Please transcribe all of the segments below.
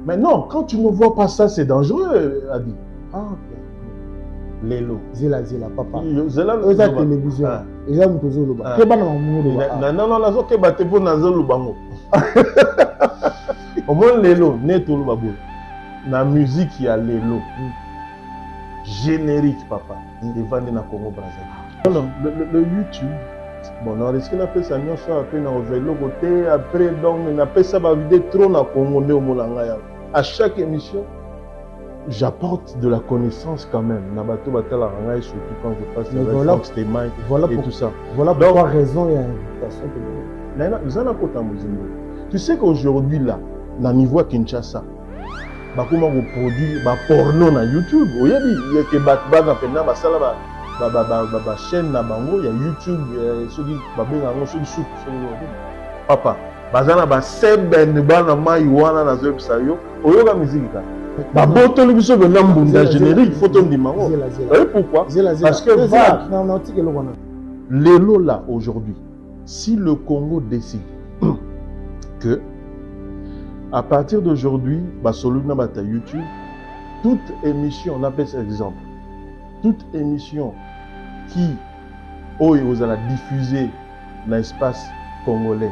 Mais non, quand tu ne vois pas ça, c'est dangereux, Adi. Ah, ok. Lelo. Zela, papa. Zela, la télévision. Et là, nous faisons le bas. Que ban non, non, non, que batte pour nazo le bango. Au moins, Lelo, net le babou. La musique, il y a Lelo. Générique, papa. Et vendre na Congo Brazzaville. Non, le YouTube. Bon, on risque d'appeler ça, nous sommes appelés dans le côté. Après, donc, on appelle ça, va vider trop na Congo, à chaque émission, j'apporte de la connaissance quand même. Nabato Batala Rangaï, surtout quand je passe avec Fox Témaï et tout ça. Voilà pourquoi raison il y a une invitation. Tu sais qu'aujourd'hui, là, dans le niveau à Kinshasa, bakuma ko produit ba porno na YouTube. Il y a que batba pena ba sala ba chaîne na bango, il y a YouTube, ceux qui ba benga ngo ceux qui soup papa bazana ba seben bana mai wana na zo bisayo oyoka musique ka ba botolo biso be na mbunda générique photo ndimango. Et pourquoi? Parce que Lelo là aujourd'hui, si le Congo décide que à partir d'aujourd'hui, YouTube, toute émission, on appelle ça exemple, toute émission qui vous allez diffuser dans l'espace congolais,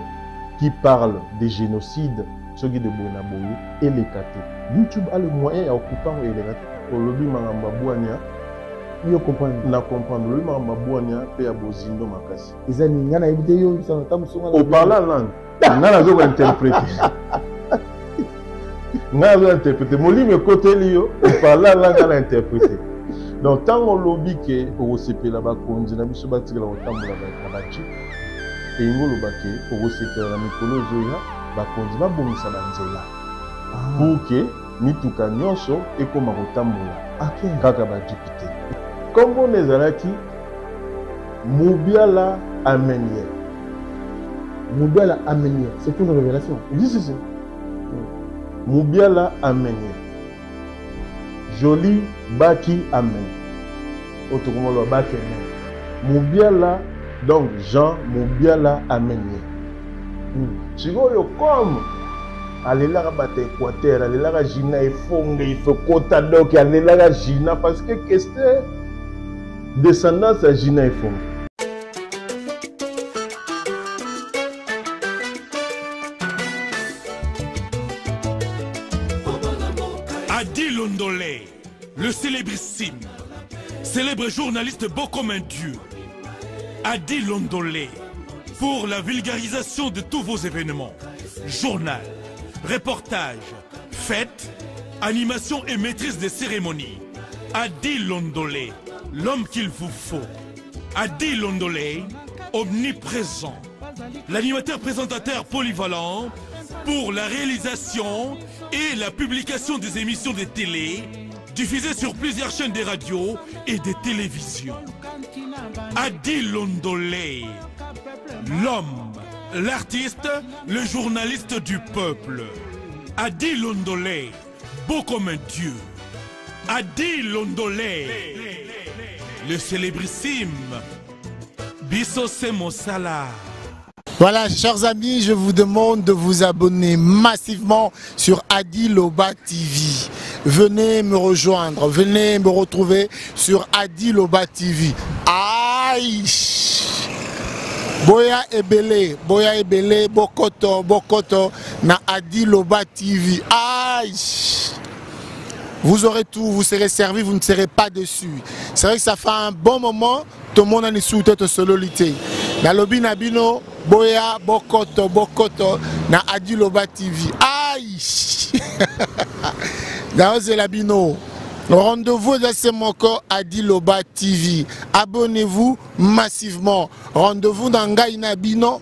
qui parle des génocides, ceux qui de Bonaboyo, et les catés. YouTube a le moyen à occuper et les catés. Pour le but, il comprend. Na comprendre le Mambabouania et à Bozindo Makasi. Au parlant langue, on a la interpréter. On a interprété. Mon livre côté Lio, on parle la langue à l'interpréter. Donc, tant qu'on lobby que au CP là-bas, on dit que nous bâtir la haute là-bas, et on lobby que au CP la Mikolo Zoya, on dit que bon ça banzela. Pour que nous tout canyoso et comme rotambola. Kaka ba député. Comme on est alaki, Moubiala Amenye. Moubiala Amenye, c'est une révélation. Oui, c'est ça. Moubiala Amenye. Joli Baki Amen. Autrement, Baki Amen. Moubiala, donc Jean Moubiala Amenye. Tu vois, comme Alélara Bata Équateur, Alélara Gina et Fongue, il faut Kota donc Alélara Gina parce que qu'est-ce que descendance à Gina et Fongue. Adi Londolé, le célébrissime, célèbre journaliste beau comme un dieu. Adi Londolé, pour la vulgarisation de tous vos événements, journal, reportage, fêtes, animation et maîtrise des cérémonies. Adi Londolé, l'homme qu'il vous faut. Adi Londolé, omniprésent, l'animateur présentateur polyvalent pour la réalisation et la publication des émissions de télé diffusées sur plusieurs chaînes de radio et de télévision. Adi Londolé, l'homme, l'artiste, le journaliste du peuple. Adi Londolé, beau comme un dieu. Adi Londolé, le célébrissime. Bisso Semosala. Voilà, chers amis, je vous demande de vous abonner massivement sur Adi Loba TV. Venez me rejoindre, venez me retrouver sur Adi Loba TV. Aïe! Boya Ebele, Bokoto, na Adi Loba TV. Aïe! Vous aurez tout, vous serez servi, vous ne serez pas déçus. C'est vrai que ça fait un bon moment, tout le monde a une sous-tête sololité. Na lobi nabino, Boya, Bokoto, na Adi Loba TV. Aïe! Dans Labino. Rendez-vous dans ce moko Adi Loba TV. Abonnez-vous massivement. Rendez-vous dans Ngai Nabino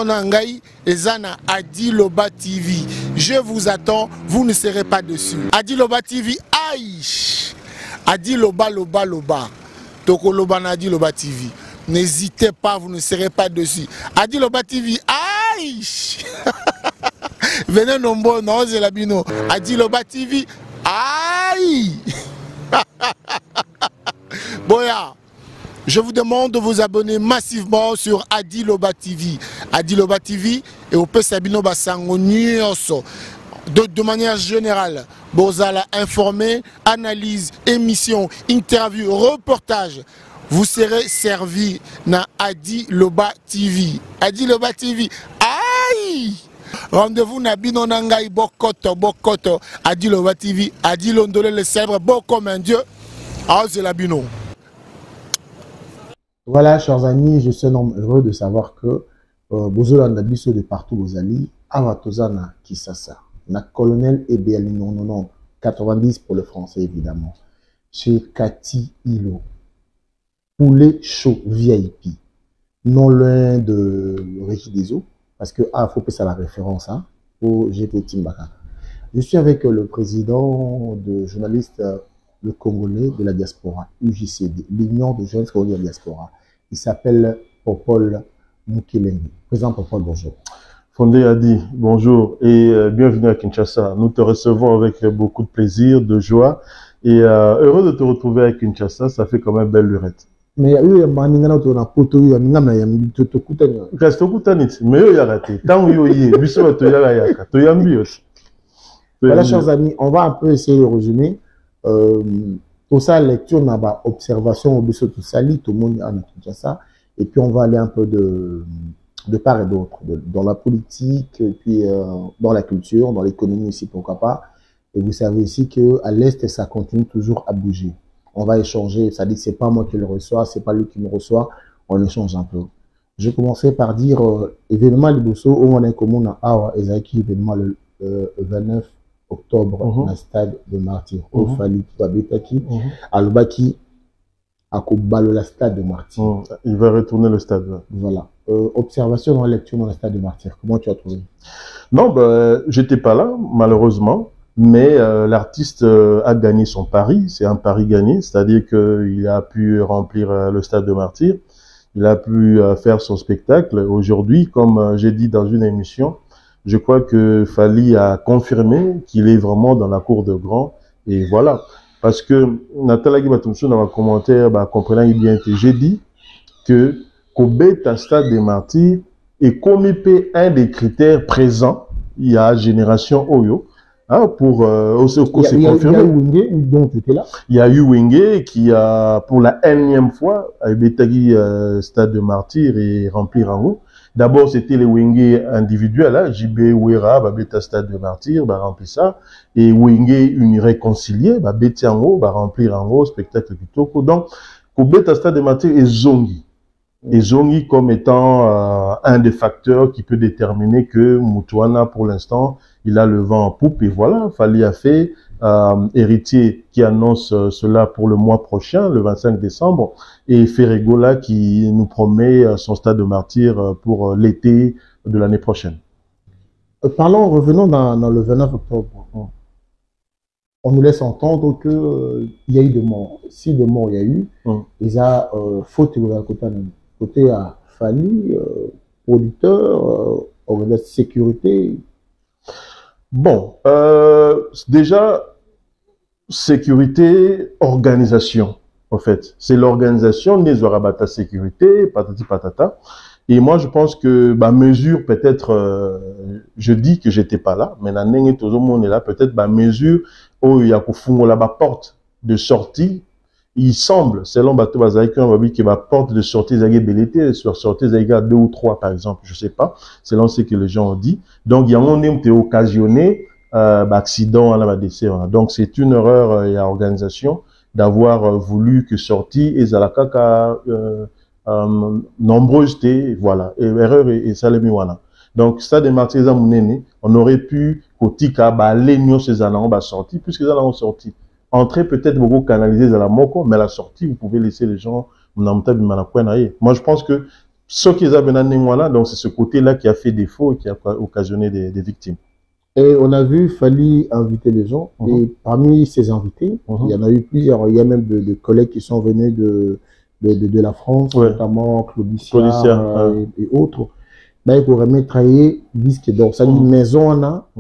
Nangai Ezana Adi Loba TV. Je vous attends, vous ne serez pas dessus. Adi Loba TV, aïe! Adi Loba. Toko Loba na Adi Loba TV. N'hésitez pas, vous ne serez pas dessus. Adi Loba TV, aïe! Venez nombreux, non, Zelabino. Adi Loba TV, aïe! Boya, je vous demande de vous abonner massivement sur Adi Loba TV. Adi Loba TV et au Pesabino Basango Nyonso. de manière générale, Bozala informé, analyse, émission, interview, reportage. Vous serez servi na Adi Loba TV. Adi Loba TV. Aïe! Rendez-vous na bino nangai bokoto bokoto. Adi Loba TV. Adi Londolé le célèbre beau comme un dieu. Ah, c'est la bino. Voilà, chers amis, je suis un homme heureux de savoir que Bozola Ndabiso de partout Bozali, Avatozana Kisasa, na colonel Ebéali non, 90 pour le français évidemment, chez Cathy Hilo, poulet chaud VIP, non loin de Régie des Eaux, parce que faut que ça la référence, hein, au GP Timbaka. Je suis avec le président de journalistes, le Congolais de la diaspora, UJCD, l'Union de jeunes Congolais de la diaspora. Il s'appelle Popol Mukelengi. Président Popol, bonjour. Fondé a dit bonjour et bienvenue à Kinshasa. Nous te recevons avec beaucoup de plaisir, de joie et heureux de te retrouver à Kinshasa. Ça fait quand même belle lurette. Mais il y a un poto, il y a un reste au Koutanit, mais il y a raté. Tant qu'il y a Bissot, il y a Yaka, il y a Bios. Voilà, chers amis, on va un peu essayer de résumer. Pour ça, lecture, on a observation au Bissot, tout sali, tout le monde a Kinshasa. Et puis, on va aller un peu de part et d'autre, dans la politique, et puis dans la culture, dans l'économie aussi, pourquoi pas. Et vous savez aussi qu'à l'Est, ça continue toujours à bouger. On va échanger, ça dit c'est pas moi qui le reçois, c'est pas lui qui me reçoit, on échange un peu. Je vais commencer par dire événement Liboso, où on est comme on a Awa, Ezaki, événement le 29 octobre, dans le stade de Martyr. Au Fali, Babetaki, Alobaki, à Koubalo, le stade de Martyr. Il va retourner le stade. Voilà. Observation dans la lecture dans le stade de Martyr. Comment tu as trouvé? Non, j'étais pas là, malheureusement. Mais l'artiste a gagné son pari, c'est un pari gagné, c'est-à-dire qu'il a pu remplir le stade de Martyr, il a pu faire son spectacle. Aujourd'hui, comme j'ai dit dans une émission, je crois que Fali a confirmé qu'il est vraiment dans la cour de grand, et voilà. Parce que Nathalie Batumsou dans un commentaire, comprenant bien que j'ai dit que Kobeta stade de Martyr est comme un des critères présents, il y a Génération Oyo, pour aussi c'est confirmé. Il y a eu Wenge qui a pour la énième fois Betagi stade de Martyr et remplir en haut. D'abord c'était les Wenge individuels, JB Ouera Beta stade de Martyr remplir ça et Wenge une réconcilié Beti en haut remplir en haut spectacle kitoko. Donc pour Beta stade de Martyr et Zongi. Et Zongi comme étant un des facteurs qui peut déterminer que Moutouana pour l'instant il a le vent en poupe et voilà, Fali a fait héritier qui annonce cela pour le mois prochain, le 25 décembre, et Ferregola qui nous promet son stade de Martyr pour l'été de l'année prochaine. Revenons dans le 29 octobre. On nous laisse entendre qu'il y a eu des morts. Si des morts il y a eu, il y a faute côté à Fali, producteur, organisation de sécurité. Bon, déjà, sécurité, organisation, en fait. C'est l'organisation des Warabata Sécurité, patati patata. Et moi, je pense que, mesure, peut-être, je dis que j'étais pas là, mais l'année tout le monde est là, peut-être, mesure, où il y a la porte de sortie. Il semble, selon Bato Bazaï, que ma porte de sortie Zagé Belleté, sur sortie Zagé 2 ou 3, par exemple, je sais pas, selon ce que les gens ont dit. Donc, il y a un homme qui est occasionné, accident à la décès. Donc, c'est une erreur, et à organisation, d'avoir voulu que sortie et Zalakaka, nombreuses voilà, et erreur et salemiwana. Donc, ça des martyrs on aurait pu, Kotika, l'union ces années, on sorti, puisque les années ont sorti. Entrer peut-être beaucoup canaliser dans la moko, mais la sortie, vous pouvez laisser les gens. Moi, je pense que ce qu'ils avaient donc c'est ce côté-là qui a fait défaut et qui a occasionné des victimes. Et on a vu Fali inviter les gens, et parmi ces invités, il y en a eu plusieurs. Il y a même de collègues qui sont venus de la France, notamment Claudicia et autres. Il faut remettre disque d'or. Ça dit maison,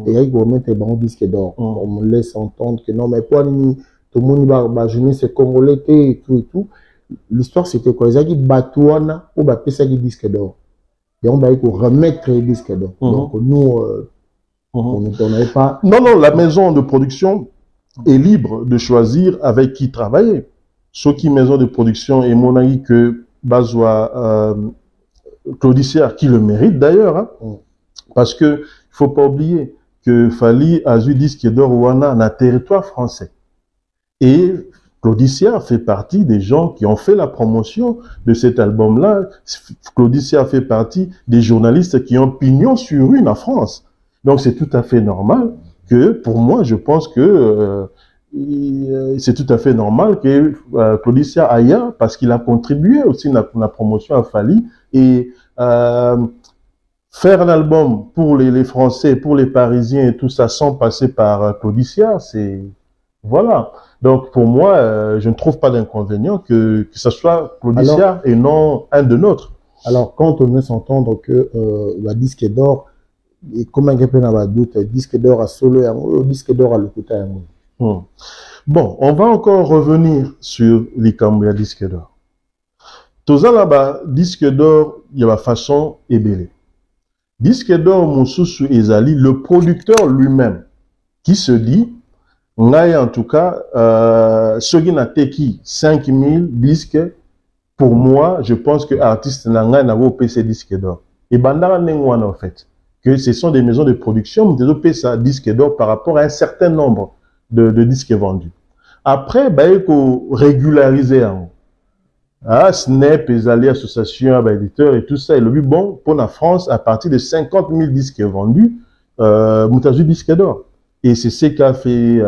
et il faut remettre un disque d'or. On me laisse entendre que non, mais pour tout le monde va jeunesse c'est congolais et tout et tout. L'histoire c'était quoi? Ils ont dit Batouana ou Bapesa disque d'or. Et on va remettre les disques d'or. Donc nous, On n'avait pas... Non, non, la maison de production est libre de choisir avec qui travailler. Ce qui maison de production est mon avis que Bazoua Claudicia, qui le mérite d'ailleurs, hein, parce que il faut pas oublier que Fally a eu disque d'or Wana dans le territoire français. Et Claudicia fait partie des gens qui ont fait la promotion de cet album-là. Claudicia fait partie des journalistes qui ont pignon sur rue en France. Donc c'est tout à fait normal que, pour moi, je pense que c'est tout à fait normal que Claudicia aille parce qu'il a contribué aussi à la promotion à Fally. Et faire un album pour les Français, pour les Parisiens et tout ça sans passer par Claudicia, c'est... Voilà. Donc pour moi, je ne trouve pas d'inconvénient que ce soit Claudicia et non un de nôtres. Alors quand on veut s'entendre que le disque d'or, et comment on peut avoir doute, disque d'or à solo, le disque d'or à l'écouter. Bon, on va encore revenir sur les Cambria disque d'or. Tout ça là-bas, disque d'or, il y a la façon ébélée. Disque d'or, Moussoussou Ezali, le producteur lui-même, qui se dit, en tout cas, ce qui n'a teki 5000 disques, pour moi, je pense que l'artiste n'a pas payé ces disques d'or. Et Bandara Nengwana, en fait, que ce sont des maisons de production qui ont payé ça disque d'or par rapport à un certain nombre de disques vendus. Après, il faut régulariser en Snap, les alliés, associations, éditeurs et tout ça. Et le but, bon, pour la France, à partir de 50 000 disques vendus, Moutazu disque d'or. Et c'est ce qu'a fait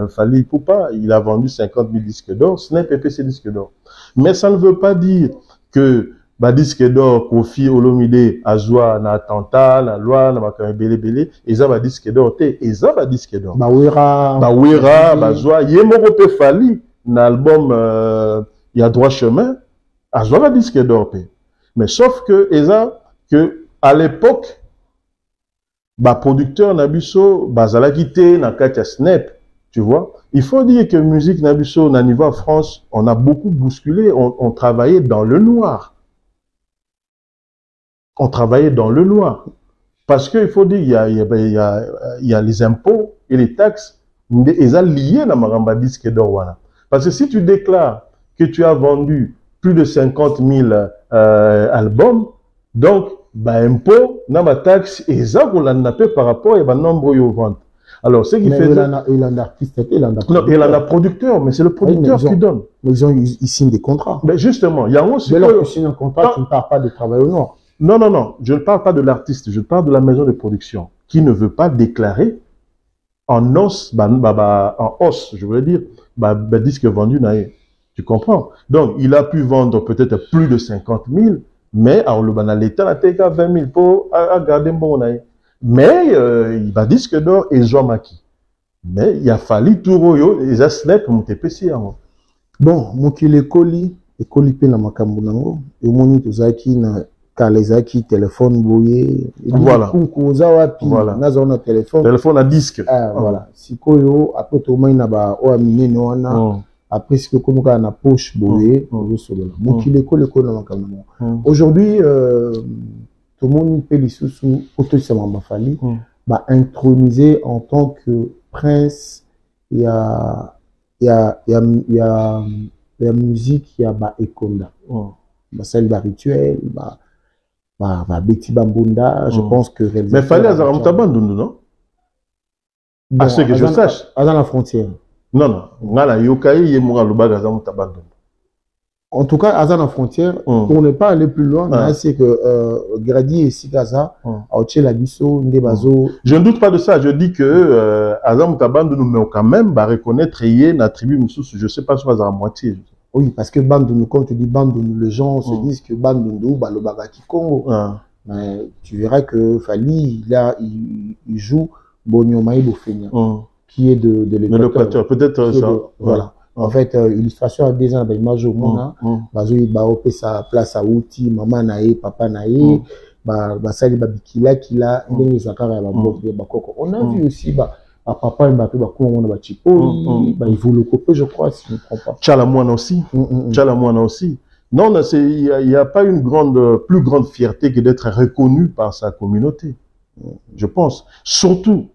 Fally Ipupa. Il a vendu 50 000 disques d'or. Snap et PC disque d'or. Mais ça ne veut pas dire que disque d'or, Kofi Olomide, Azwa, na attentat, na loi, na makame belé, et ça disque d'or, et ça disque d'or. Bawera, Bazwa, Yemoro pe Fally, na album, il y a droit chemin, Azwa disque d'or. Mais sauf que, à l'époque, producteur Nabuso, Bazala quitté, na Katia Snap, tu vois. Il faut dire que musique Nabuso, na niveau France, on a beaucoup bousculé, on travaillait dans le noir. On travaillait dans le noir. Parce qu'il faut dire, il y a les impôts et les taxes, ils sont liés dans Maramba disque d'or. Parce que si tu déclares que tu as vendu plus de 50 000 albums, donc, impôt, na taxe, et ça, vous l'en avez par rapport au nombre de ventes. Alors, ce qui fait... Il a un artiste, il a un producteur. Non, il a un producteur, mais c'est le producteur qui donne. Mais ils signent des contrats. Mais justement, il y a aussi... Mais lorsque tu signes un contrat, tu ne parles pas de travail au noir. Non, non, non, je ne parle pas de l'artiste, je parle de la maison de production qui ne veut pas déclarer en os, en os, je voulais dire, disque vendu naïe. Tu comprends? Donc, il a pu vendre peut-être plus de 50 000, mais en l'État, il a 20 000 pour garder bon naïe. Mais il va disque d'or et Jean Maki. Mais il a fallu tout royo et ça se pour monter PC. Bon, mon qui est colis, et colis pe na makambunango, et mon tout ça qui na Kalezaki, téléphone bouillé, voilà. Voilà. Téléphone à disque. Voilà. Si koyo, après tout le monde n'a oamine noana, après ce que comme on a poche bouillé, aujourd'hui, tout le monde peut les sous auto Fally, intronisé en tant que prince. Il y a la musique, il y a Ekonda. Celle de rituel, Betty Bambunda, je pense que... Mais Fally a Moutabandoundou, non? À ce que je sache. À la frontière. Non, non. En tout cas, à la frontière, pour ne pas aller plus loin, c'est que Grady et Sikaza, je ne doute pas de ça. Je dis que Azam Moutabandoundou, mais quand même, reconnaître la tribu Moussous, je ne sais pas si on va à moitié. Oui, parce que Bandounou, quand tu dis Bandounou, les gens se disent que Bandounou, le Bagaki Congo. Mais tu verras que Fally, il joue Bonyomaï Bofenia, qui est de l'Équateur. Peut-être ça. Voilà. En fait, illustration à des ans, image au monde, il va sa place à Outi, maman naïe, papa naïe, Sali Babikila, qui l'a, on a vu aussi, papa il m'a fait il vaut le copé, je crois, si je ne me trompe pas. Tchalamouane aussi. Tchalamouane aussi. Non, il n'y a pas une plus grande fierté que d'être reconnu par sa communauté. Je pense. Surtout,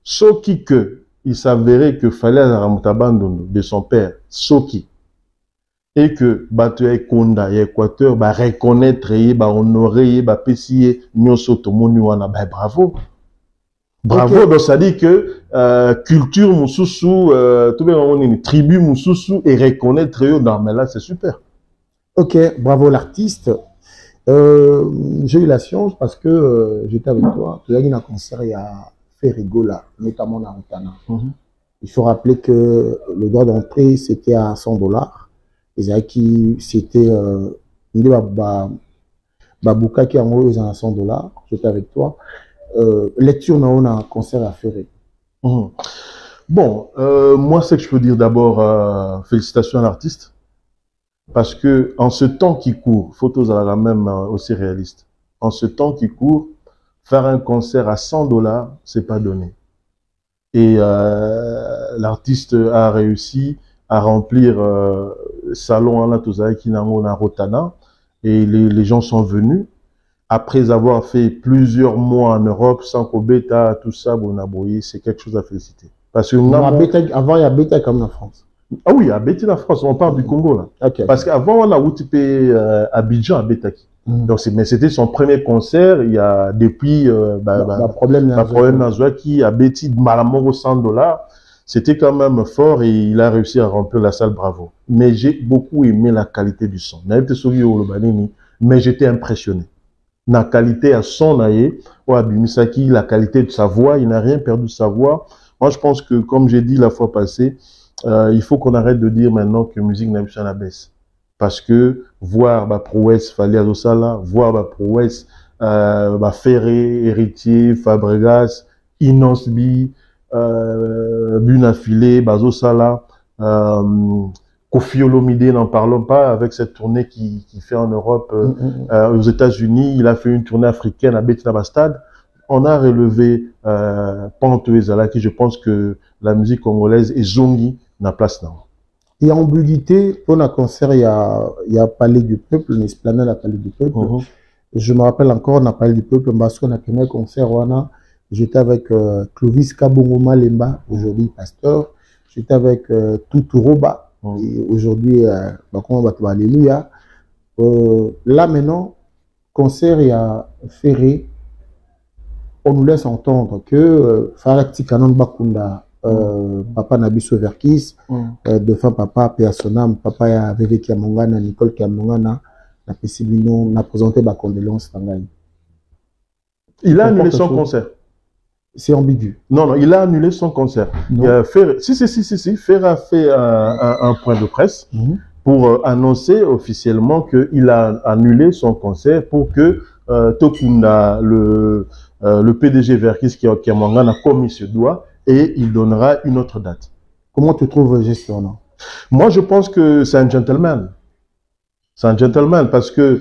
Soki que il s'avérait que fallait Ramutabandono de son père, Soki, et que Batué Konda et Équateur bah reconnaître et bah honorer bah pessier Nyoso Tomoni wana bah bravo. Bravo, okay. Donc ça dit que culture Moussousou, tout bien on est une tribu Moussousou et reconnaître eux, non mais là c'est super. Ok, bravo l'artiste. J'ai eu la chance parce que j'étais avec toi, tu as eu un concert il y a fait rigola, notamment dans Rotana. Il faut rappeler que le droit d'entrée c'était à $100. Et qui c'était Babuka qui en haut ils ont $100. J'étais avec toi. Lecture on a un concert à faire. Bon, moi ce que je peux dire d'abord, félicitations à l'artiste. Parce que en ce temps qui court, photos à la même aussi réaliste. En ce temps qui court, faire un concert à $100, c'est pas donné. Et l'artiste a réussi à remplir salon à la Tozaï à Rotana et les gens sont venus après avoir fait plusieurs mois en Europe sans qu'au bêta tout ça c'est quelque chose à féliciter. Parce que avant il y a bêta comme en France. Ah oui, à Béti la France, on parle du Congo là. Okay. Parce qu'avant on a Outipé Abidjan à Bétaki. Donc mais c'était son premier concert. Il y a depuis problème Nazouaki à Béti Malamoro $100. C'était quand même fort et il a réussi à remplir la salle, bravo. Mais j'ai beaucoup aimé la qualité du son. Mais j'étais impressionné. La qualité à son ou à Bimisaki, la qualité de sa voix, il n'a rien perdu de sa voix. Moi je pense que comme j'ai dit la fois passée, il faut qu'on arrête de dire maintenant que musique n'a pas la baisse. Parce que voir prouesse Fali Azosala, voir prouesse Ferré, Héritier, Fabregas, Inosbi, Bunafilé, Bazosala, Kofi Olomide, n'en parlons pas, avec cette tournée qu'il fait en Europe, aux États-Unis. Il a fait une tournée africaine à Betinabastad. On a relevé Panto Ezala, qui je pense que la musique congolaise et Zongi n'a place là. Il y a ambiguïté, pour un concert, il y a Palais du Peuple, une esplanade à Palais du Peuple. Je me rappelle encore, on a Palais du Peuple, parce qu'on a fait un concert, j'étais avec Clovis Kabongoma Lemba, aujourd'hui pasteur. J'étais avec Tuturoba, aujourd'hui, Alléluia. Là maintenant, concert, il y a Ferré. On nous laisse entendre que Farakti Kanon Bakunda, papa Nabiso Verkis, de fin papa Péasonam, papa ya Veve Kiamongana, Nicole Kiamongana, na Pessibino, n'a présenté ma condoléance. Il a annulé son concert. C'est ambigu. Non, il a annulé son concert. Si. Fer a fait un point de presse pour annoncer officiellement qu'il a annulé son concert pour que Tokunda, le PDG Verkis Kiamongana, a commis ce doigt. Et il donnera une autre date. Comment tu trouves gestion? Moi, je pense que c'est un gentleman. C'est un gentleman parce que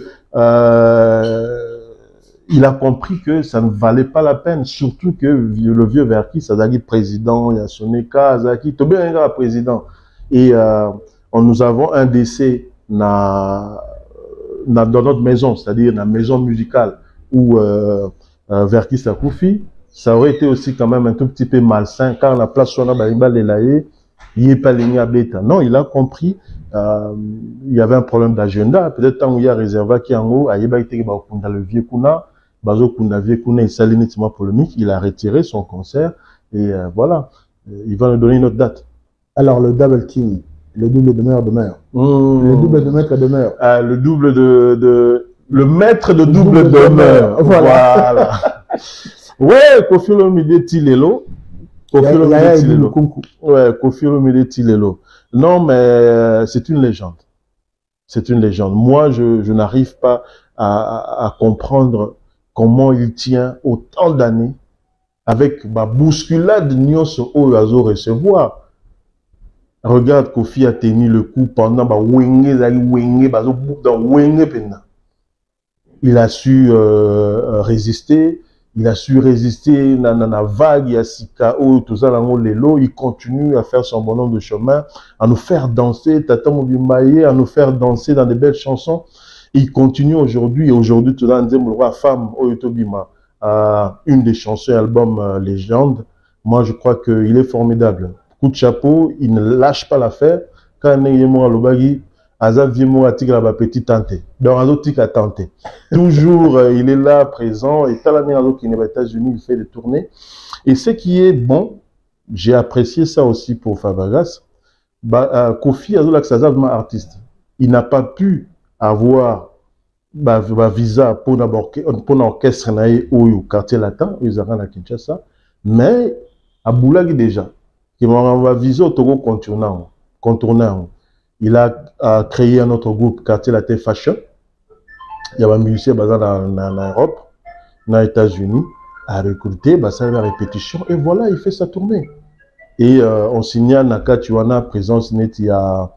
il a compris que ça ne valait pas la peine, surtout que le vieux Verkis, Azaki président, il y a Soneka, Azaki, tout bien un président. Et nous avons un décès dans notre maison, c'est-à-dire dans la maison musicale où Verkis a Koufi. Ça aurait été aussi quand même un tout petit peu malsain car la place où on a Barimba Lelaye, il n'est pas ligné à Beta. Non, il a compris, il y avait un problème d'agenda. Peut-être tant où il y a réservé qui en haut, il y a le vieux Kuna, Bazo Kuna, vieux Kuna, il s'aligne nettement polémique, il a retiré son concert et voilà, il va nous donner une autre date. Alors le double king, le double demeure. Le double de maître demeure. Le double le maître de double demeure. Voilà. Ouais, Kofi Olomide Tilelo. Ouais, Kofi Olomide Tilelo. Non, mais c'est une légende. C'est une légende. Moi, je n'arrive pas à comprendre comment il tient autant d'années avec ma bousculade Nyonso Oyazo recevoir. Regarde, Kofi a tenu le coup pendant il a su résister. Il a su résister dans la vague, il y a Sikao, tout ça, il continue à faire son bonhomme de chemin, à nous faire danser, Tata Mobimbaye, à nous faire danser dans des belles chansons. Il continue aujourd'hui, et aujourd'hui, tout le monde dit, femme, Oyotobima, une des chansons album Légende. Moi, je crois qu'il est formidable. Coup de chapeau, il ne lâche pas l'affaire. Quand il est mort à l'Obagi, Azab vient mort à Tigre la petite tante. Donc, Azab Tigre a tenté. Toujours, il est là, présent. Et tant l'année Azab qui est aux États-Unis, il fait des tournées. Et ce qui est bon, j'ai apprécié ça aussi pour Favagas. Kofi Azab artiste. Il n'a pas pu avoir visa pour l'orchestre au quartier latin, ils ont à Kinshasa, mais à Boulagi déjà, qui m'a visa au Togo contournant. Il a créé un autre groupe, quartier latin Fashion. Il y a un musicien basé en Europe, dans les États-Unis, a recruté, ça la répétition, et voilà, il fait sa tournée. Et on signale Nakatuana, présence net, il y a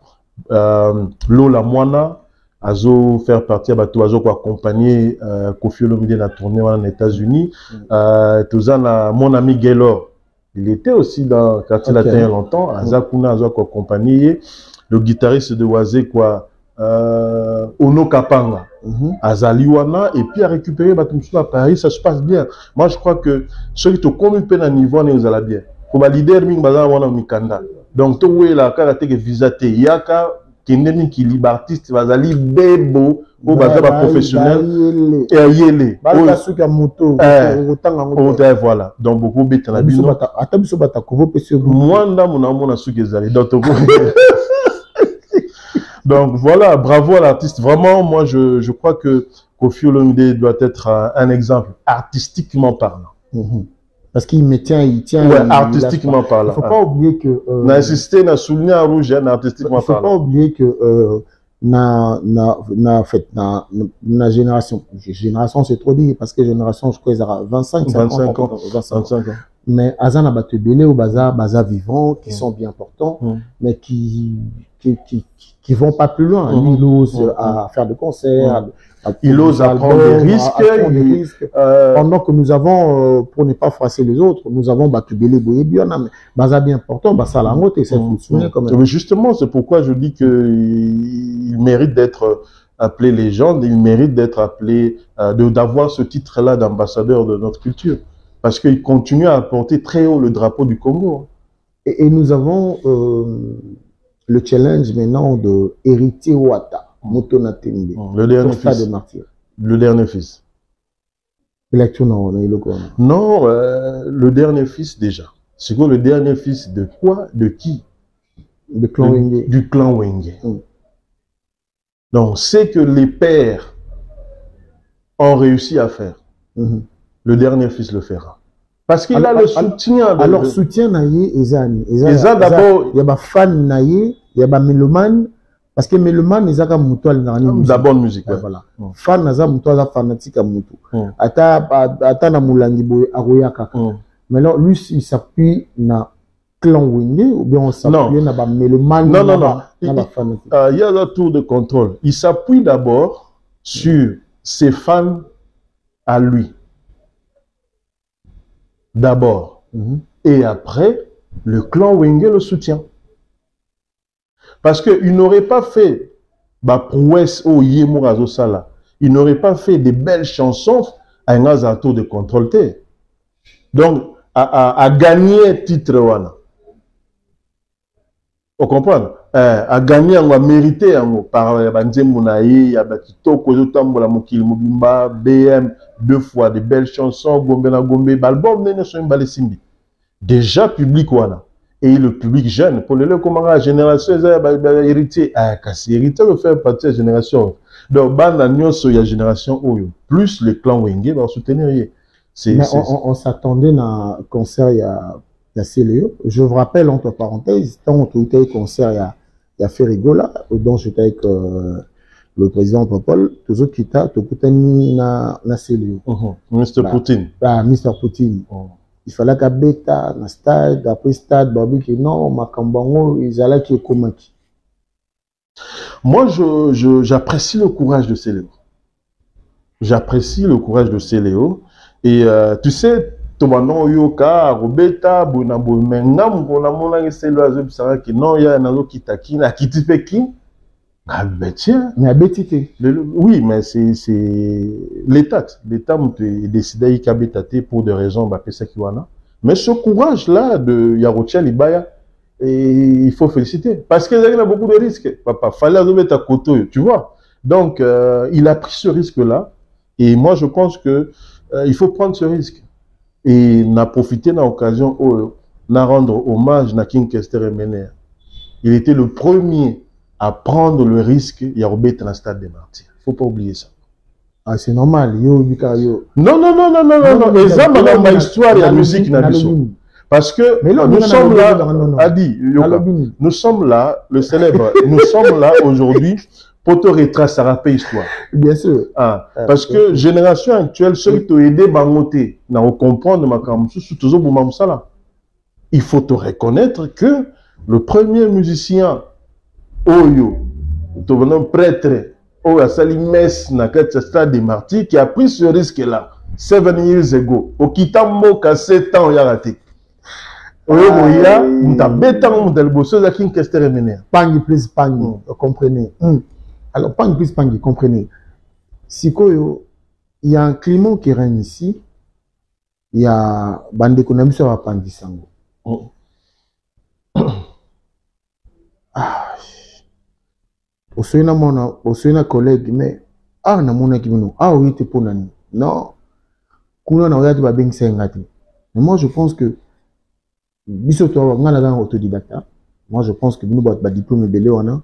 Lola Moana, Azo faire partie à Azo pour accompagner Kofi Olomide dans la tournée aux États-Unis. Mon ami Gaylor, il était aussi dans le quartier latin il y a longtemps. Azakuna Azo accompagné le guitariste de Oazé quoi, Ono Kapanga, Azaliwana, et puis à récupérer Batumsou à Paris, ça se passe bien. Moi je crois que ceux qui te commun peine à niveau on est bien. Pour leader ming bazan wana mikanda. Donc to we la karaté que visate yaka Kendeni qui libre artiste bazali bebo ou bazaba professionnel et yele bala suka moto otanga moto voilà donc beaucoup beta na bino atabiso batakovo pese mwanda mona suka zali donc voilà, bravo à l'artiste. Vraiment, moi je crois que Kofi Olomide doit être un exemple artistiquement parlant. Parce qu'il me tient, ouais, artistiquement parlant. Il ne faut pas oublier que... n'a insisté, n'a souligné à rouge, artistiquement parlant. Il ne faut pas oublier que na génération c'est trop dit, parce que génération, je crois, ils ont 25 ans. Mais Azana Batebele ou Baza vivants, qui sont bien portants, mais qui vont pas plus loin. Ils osent à faire de concerts, il ose prendre des risques. Pendant que nous avons, pour ne pas froisser les autres, nous avons Batubele Boyebiona, mais Baza bien portant, Basa Langote, et c'est quand même. Justement, c'est pourquoi je dis qu'il mérite d'être appelé légende, il mérite d'être appelé, d'avoir ce titre-là d'ambassadeur de notre culture. Parce qu'il continue à porter très haut le drapeau du Congo. Et nous avons le challenge maintenant de hériter Ouata. Le dernier fils. Le dernier fils. Non, le dernier fils déjà. C'est quoi le dernier fils de quoi? De qui? Du clan Wenge. Du clan Wenge. Donc, c'est que les pères ont réussi à faire. Le dernier fils le fera. Parce qu'il a le soutien. Alors, soutien naïe, Ezani. d'abord. Il y a des fans naïe, il y a des mélomanes. Parce que Meloman, ils ont mutual la bonne musique. Voilà. Fan naza mutual fanatique à mutu. Ata na mulangi boy aroyaka. Mais là, lui, il s'appuie na clan Wenge ou bien on s'appuie na ba Meloman. Non. Il y a un tour de contrôle. Il s'appuie d'abord sur ses fans à lui. D'abord. Et après, le clan Wenge le soutient. Parce qu'il n'aurait pas fait prouesse au Yemurazo Sala. Il n'aurait pas fait des belles chansons à un tour de contrôle. Donc, à gagner titre wana. Vous comprenez? À gagner, on va mériter par Banzemounaï, Yabatito, Kozotambola Mokil Mobimba, BM, 2 fois des belles chansons, Gombe na Gombe, Balbom, Nene Soimbale Simbi. Déjà public wana. Et le public jeune, pour le comment la génération héritier, héritier le faire partie de la génération. Donc, il y a génération plus le clan Wenge va soutenir. On s'attendait à un concert il y a CLEO. Je vous rappelle, entre parenthèses, quand on était au concert, il y a Ferrigola, dont j'étais avec le président Popol, tous autres qui étaient na CLEO. Mr. Poutine. Mr. Poutine. Il fallait qu'à bêta, dans stade, après stade, babi qui non, Makambango, ils allaient qui est comaki. Moi, j'apprécie le courage de Céléo. J'apprécie le courage de Céléo. Et tu sais, Tomano Yoka, Robeta, Bonabo, Mengam, Bonamona, Céléo, Azub Saraki, non, il y a un autre qui taquine, à qui tu fais qui? Ah ben tiens. Mais à bétité. Oui, mais c'est l'État. L'État a décidé d'y pour des raisons, mais ce courage-là de Yarotia Libaya, il faut féliciter. Parce qu'il y a beaucoup de risques. Papa, fallait mettre à côté, tu vois. Donc, il a pris ce risque-là. Et moi, je pense que il faut prendre ce risque. Et n'a profité de l'occasion de rendre hommage à King Kester Emener. Il était le premier à prendre le risque Yarobet dans le stade des martyrs. Il ne faut pas oublier ça. Ah, c'est normal. Yo. Non. Et ça, madame, ma histoire, il y a musique dans le parce que nous sommes là, Adi, nous sommes là, le célèbre, nous sommes là aujourd'hui pour te retracer à la histoire. Bien sûr. Ah, parce que génération actuelle, ceux qui t'ont aidé à monter, à comprendre ma il faut te reconnaître que le premier musicien, Oyo, devenant prêtre, Oyo Sali Mess, na stade des martyrs, qui a pris ce risque-là, 7 years ago, au Kitambo, qu'à 7 ans, il a raté. Oyo Moya, m'ta bétan, m'ta le bosso, la King Kester Emener. Pangi, please, Pangi, comprenez. Alors, Pangi, please, Pangi, comprenez. Si il y a un climat qui règne ici, il y a bande d'économie sur la Pangi Sango. Au sein collègue, mais na mona kimino, oui, t'es pour nani. Non, kuna na oya te ba beng sengati. Mais moi, je pense que biso to nga na autodidacte. Moi, je pense que nous ba diplôme belé wana.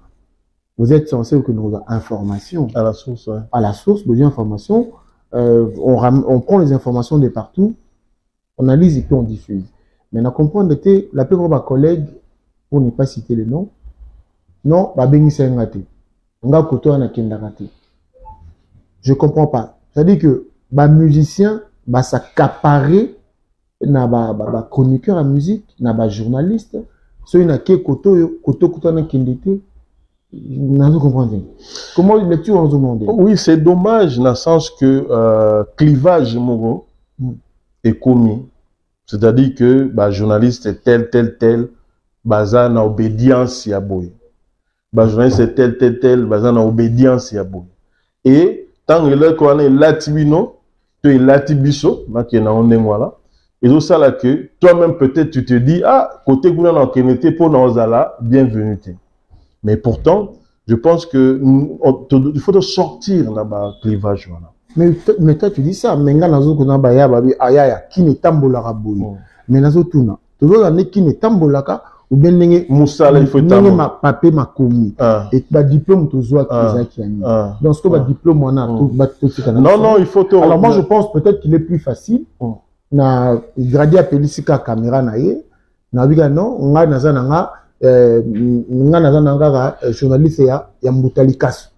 Vous êtes censé que nous avons information à la source, ouais. À la source, besoin d'information. On prend les informations de partout, on analyse et puis on diffuse. Maintenant, comprendre que la plupart de mes collègues, pour ne pas citer les noms, non, je ne comprends pas. C'est-à-dire que les musiciens s'accaparer, les chroniqueurs à musique, les journalistes, ceux qui ont comment lecture en demande? Oui, c'est dommage dans le sens que clivage est commis. C'est-à-dire que les journalistes tel, bazar na obédience ya boy. Journaliste tel, bazar na obédience ya boy. Et tant que là qu'on est latibino, tu es latibiso, donc il y a un voilà. Et tout ça là que toi-même peut-être tu te dis côté gouvernement na kenete pour nozala bienvenue. Mais pourtant, je pense que il faut sortir dans le clivage voilà. Mais toi tu dis ça, mais nga nazo kuna ba ya babi ayaya qui ne tambolaka boy. Mais nazo tuna. Toujours la qui ne tambolaka ou bien n'engé musala il faut tambola. Ma papier ma commis. Et ba diplôme toujours qui a donc ce que ba diplôme on a non, il faut te alors moi je pense peut-être qu'il est plus facile na gradi à pelisika caméra na ye na biga non nga nazana nga journaliste ya Mbutalikas.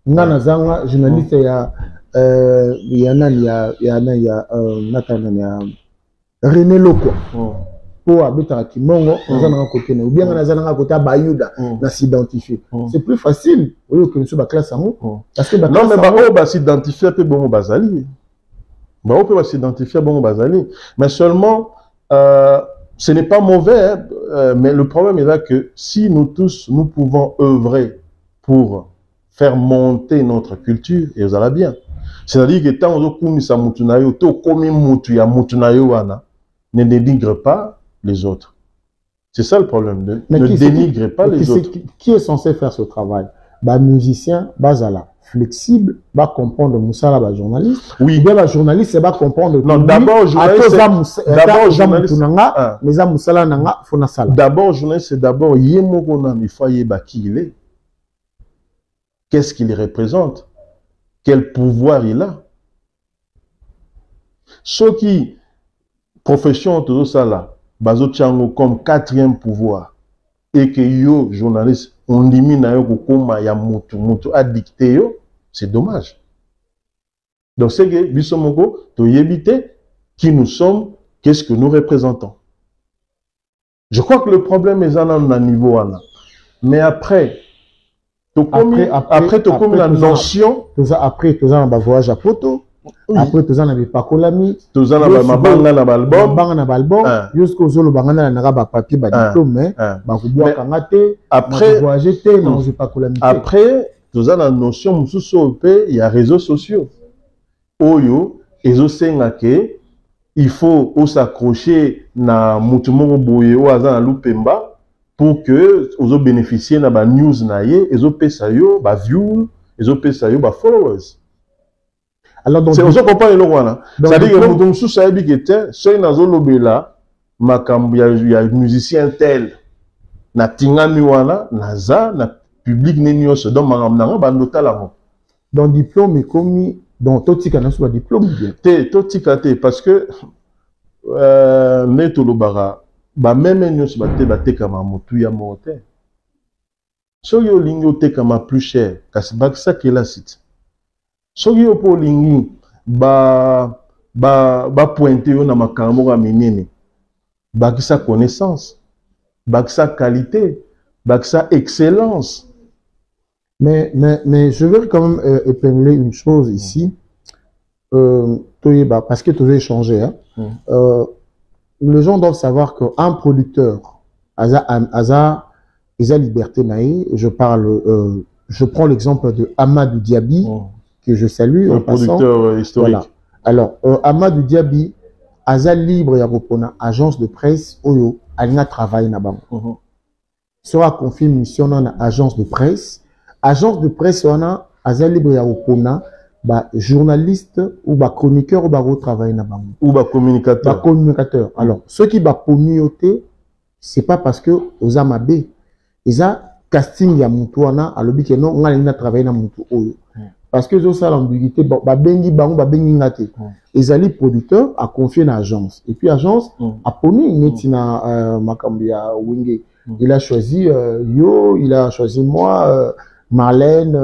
Nga nazanga journaliste ya René Loko. Pour habiter à Kimongo, nazana côté ou bien nazana côté Bayuda, na s'identifier. C'est plus facile au lieu que nous sommes à classe en haut. Parce que non mais s'identifier peu bon bazali. On peut s'identifier bon bazali, mais seulement ce n'est pas mauvais, mais le problème est là que si nous tous nous pouvons œuvrer pour faire monter notre culture, et vous allez bien. C'est-à-dire que tant ne dénigre pas les autres. C'est ça le problème. Ne dénigre pas les autres. Qui est censé faire ce travail? Musicien, bazala. Flexible, va comprendre Moussala, ba journaliste. Oui. Bien, journaliste, c'est va comprendre. Non, d'abord, journaliste, d'abord, journaliste, c'est d'abord, il faut qui il est. Qu'est-ce qu'il représente? Quel pouvoir il a? Ceux qui, profession, tout ça là, bazo tchango comme 4e pouvoir, et que yo, journaliste, on limite à ya mutu a dicté yo, c'est dommage. Donc c'est que bisomoko to yebite qui nous sommes, qu'est-ce que nous représentons. Je crois que le problème est à un niveau là. Mais après tu as la notion après tu as un voyage à photo Après, tu as Pakolami. Tu as Mabanga na album. Mabanga na album. Jusqu'au Zolo Bangana na papier, diplôme, mais après, tu as la notion il y a réseaux sociaux. Oyo, il faut s'accrocher na mutumoro boye ou azana lupemba pour que ozo bénéficier na ba news na ye, ezo pesa yo ba view, ezo pesa yo ba followers. Alors donc c'est on comprend le wana. C'est-à-dire que mutum sous ça bi kete, soy na zo lobela makambo ya musicien tel na tingami wana naza na public nenyoso donc makambo ba notala. Donc diplôme est commis donc totika na soit diplôme bien. Totika parce que neto lobara ba même nyonso bateka ma motu ya mote. So yo lingo teka ma plus cher kasi bakisa kela site. So yo po lingi ba pointer yo na makambo ga minene. Bakisa connaissance, bakisa qualité, bakisa excellence. Mais je veux quand même épingler une chose ici. Parce que tu as échangé. Hein? Les gens doivent savoir qu'un producteur, Aza Liberté Naï, je prends l'exemple de Amadou Diaby, que je salue. Un producteur historique. Voilà. Alors, Amadou Diaby, Aza Libre Yaropona, agence de presse, Oyo, Alina travaille na bango. Sera confié mission dans agence de presse. Agence de presse, on a Aza Libre Yaropona, journaliste ou chroniqueur ou travail na bango. Ou communicateur. Communicateur. Alors, ceux qui ba communauté, c'est pas parce que aux amabé, ils ont casting ya mutu wana alobi que non, on a travaillé na mutu oyo. Parce que zo ça l'ambiguïté, bengi bango bengi ngate. Ils allaient producteur à confier une agence. Et puis agence a poni netina makambia wenge. Il a choisi Yo, il a choisi moi. Marlène,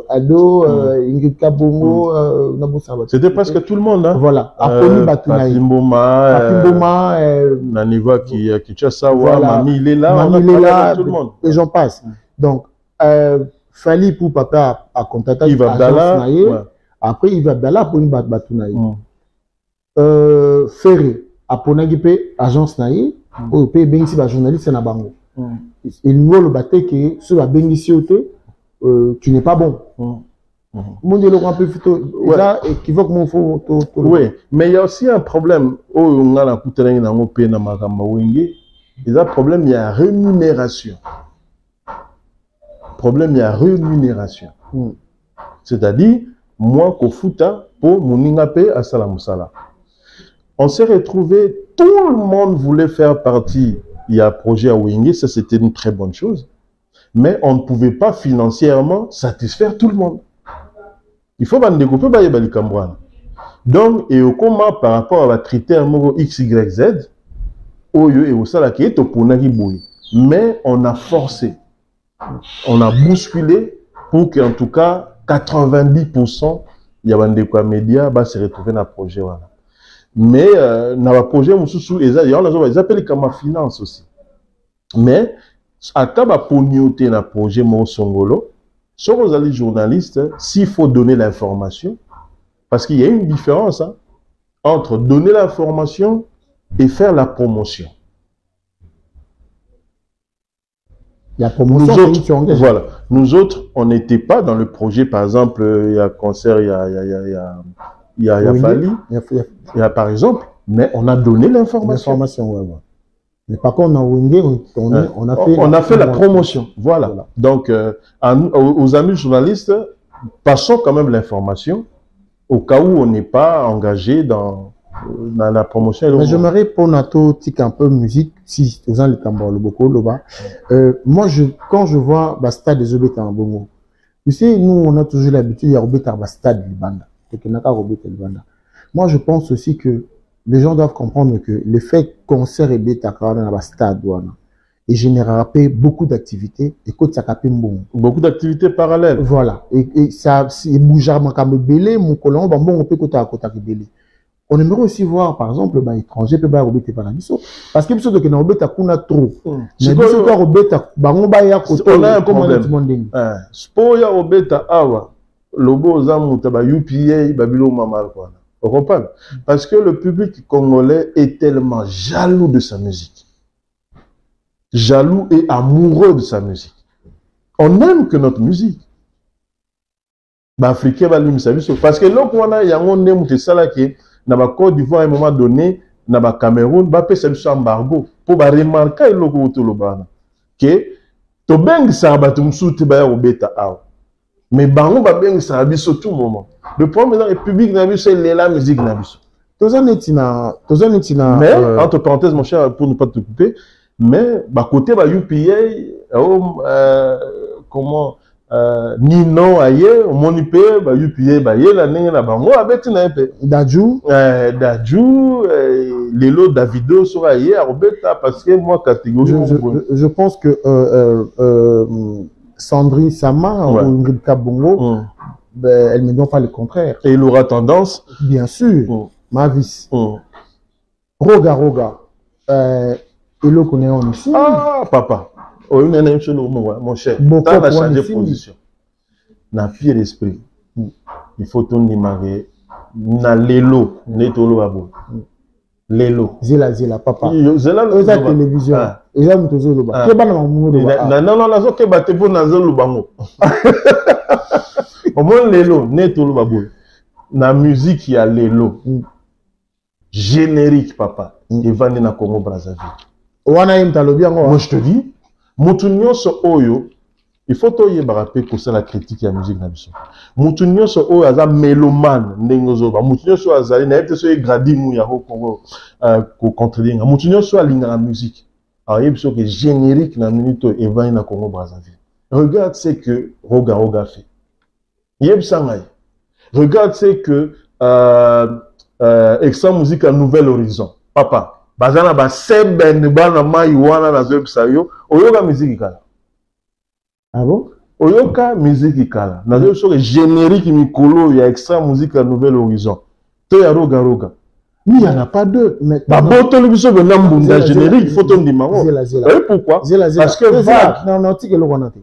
Ado, Ingrid Kabongo, c'était presque tout le monde. Hein? Voilà. Aponi Batunaï. Papimboma, Naniva qui Sawa, Mami, il est là. Mami, il est là. Tout le monde. Et j'en passe. Donc, Fali pour papa à contacter Yves Abdallah. Après, Yves Abdallah pour une Batunaï. Ferré, Aponagipe, agence Naï, ou pays Bengsi, journaliste, c'est Nabango. Il nous le battait que sur la bénéficialité, tu n'es pas bon. Mon Dieu, un peu plutôt. Là, équivoque mon faux. Oui, mais il y a aussi un problème. On a un problème, il y a rémunération. Problème, il y a rémunération. C'est-à-dire, moi, Kofuta, pour Mouningapé à Salamoussala. On s'est retrouvé, tout le monde voulait faire partie. Il y a un projet à Wingé, ça c'était une très bonne chose. Mais on ne pouvait pas financièrement satisfaire tout le monde. Il faut découper les Cambouans. Donc, et au comment par rapport à la critère X, Y, Z, Oyo et Osala qui est au Ponagi Boui. Mais on a forcé, on a bousculé pour qu'en tout cas 90% il y a des médias va se retrouver dans le projet. Voilà. Mais dans le projet, ils appellent comme finance aussi. Mais à taba pognoté dans le projet Songolo, sur les journalistes, s'il faut donner l'information, parce qu'il y a une différence hein, entre donner l'information et faire la promotion. La promotion, voilà. Nous autres, on n'était pas dans le projet, par exemple, il y a concert, il y a Fali, il y a par exemple, mais on a donné l'information. Mais par contre, on a fait la promotion. Voilà. Donc, aux amis journalistes, passons quand même l'information au cas où on n'est pas engagé dans la promotion. Mais j'aimerais pour Nato un peu musique, si vous avez le beaucoup là-bas. Moi, quand je vois le stade des Obéta en Bongo, tu sais, nous, on a toujours l'habitude de Obéta le stade du Banda. Moi, je pense aussi que les gens doivent comprendre que le fait concert et bêta dans le stade et générera beaucoup d'activités et que ça capte beaucoup d'activités parallèles. Voilà. Et ça, c'est bouger comme belé, mon colon, bon, on peut côté à côté belé. On aimerait aussi voir, par exemple, les étrangers peuvent avoir Robert Panabiso. Parce que les gens Robert a trop. Mais Robert on a un problème. Spoya Robert Awa. lobo ozamuta ba UPA babilo mamal quoi. Vous comprenez? Parce que le public congolais est tellement jaloux de sa musique. Jaloux et amoureux de sa musique. On aime que notre musique. Bah, Africain va lui service parce que là on a yango ndemu te sala ke na ba Côte d'Ivoire à un moment donné na ba Cameroun ba pe service embargo pour ba remarquer loko to lobana que to beng sa ba tum soute ba ya obeta aw mais bango ba beng sa biso tout moment le problème dans le public na biso c'est la musique na biso tozanetina mais entre parenthèses mon cher pour ne pas te couper mais ba côté ba UPA comment Nino aye monipe ba UPA ba yela ndenge na bango abeti na pe Dadju lelo Davido sera aye arobeta parce que moi catégorie je pense que Sandrine Sama ou Ingrid Kabongo elle ne doit pas le contraire et il aura tendance bien sûr Mavis Roga et le connaît on ici ah papa mon cher, tu as changé de position. Na pire esprit, il faut ton démarrer. Na lelo, netolo abo. Lelo. Zela, papa. Zela, la télévision. Eza mutozo loba. Ke bana mamungu loba. Non, nazo ke bate po nazo lobango. Au moins lelo, netolo abo. Na musique ya lelo. Générique, papa. Et vandi na Congo Brazzaville. Wana imtalobi yango. Moi je te dis. Mutu nyonso oyo il faut toyeba pe ko la critique ya musique na biso mutu nyonso oyo aza mélomane ndenge ozoba mutu nyonso azali na ete so e gradi mu ya Congo ko contredire mutu nyonso alinga na musique alors yebiso que générique na minute evani na Congo Brazzaville regarde ce que Roga fait yebisa ngai regarde ce que Extra Musique à Nouvel Horizon papa bazana ba seben bana mai wana na zebisa yo oyoka musique kala ah bon oyoka musique kala na zo so générique mikolo ya Extra Musique à Nouvel Horizon to ya Roga il y en a pas deux mais ba boto le biso be nambunda générique photo ndimango et pourquoi parce que non tika lo wana te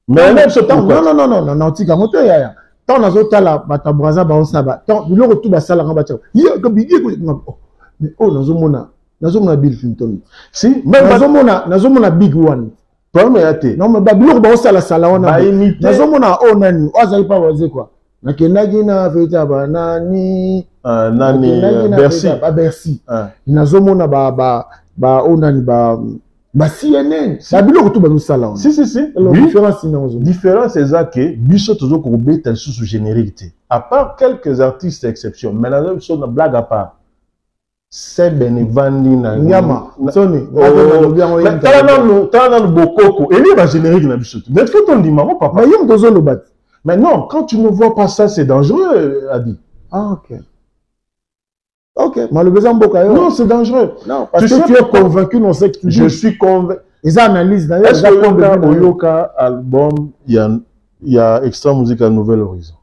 mais même ce temps non tika moto ya tant nazo tala batabraza ba osaba tant biloko tout ba sala ngaba tsa yo ko bigi ko mais oh nazomona Bill Clinton si même nazomona Big One problème yate non mais biloko ba osala sala wana nazomona oh nani azali pa baze quoi nakendaki na feta ba nani Bercy nazomona ba oh nani ba CNN ba biloko tout ba osala si différence c'est ça que biso tozo ko beta sous générique à part quelques artistes exceptions mais la même chose na blague à part c'est Benevandi na Nyama Sony t'as dans Bokoko et lui va générique na biso mais faut ton dimanche papa mais yom dozo lobat mais non quand tu ne vois pas ça c'est dangereux Adi ah ok malheureusement Boka non c'est dangereux non parce que tu es convaincu non c'est que tu dis je suis convaincu ils analysent d'ailleurs est-ce que Oyoka album il y a Extra Musique à Nouvel Horizon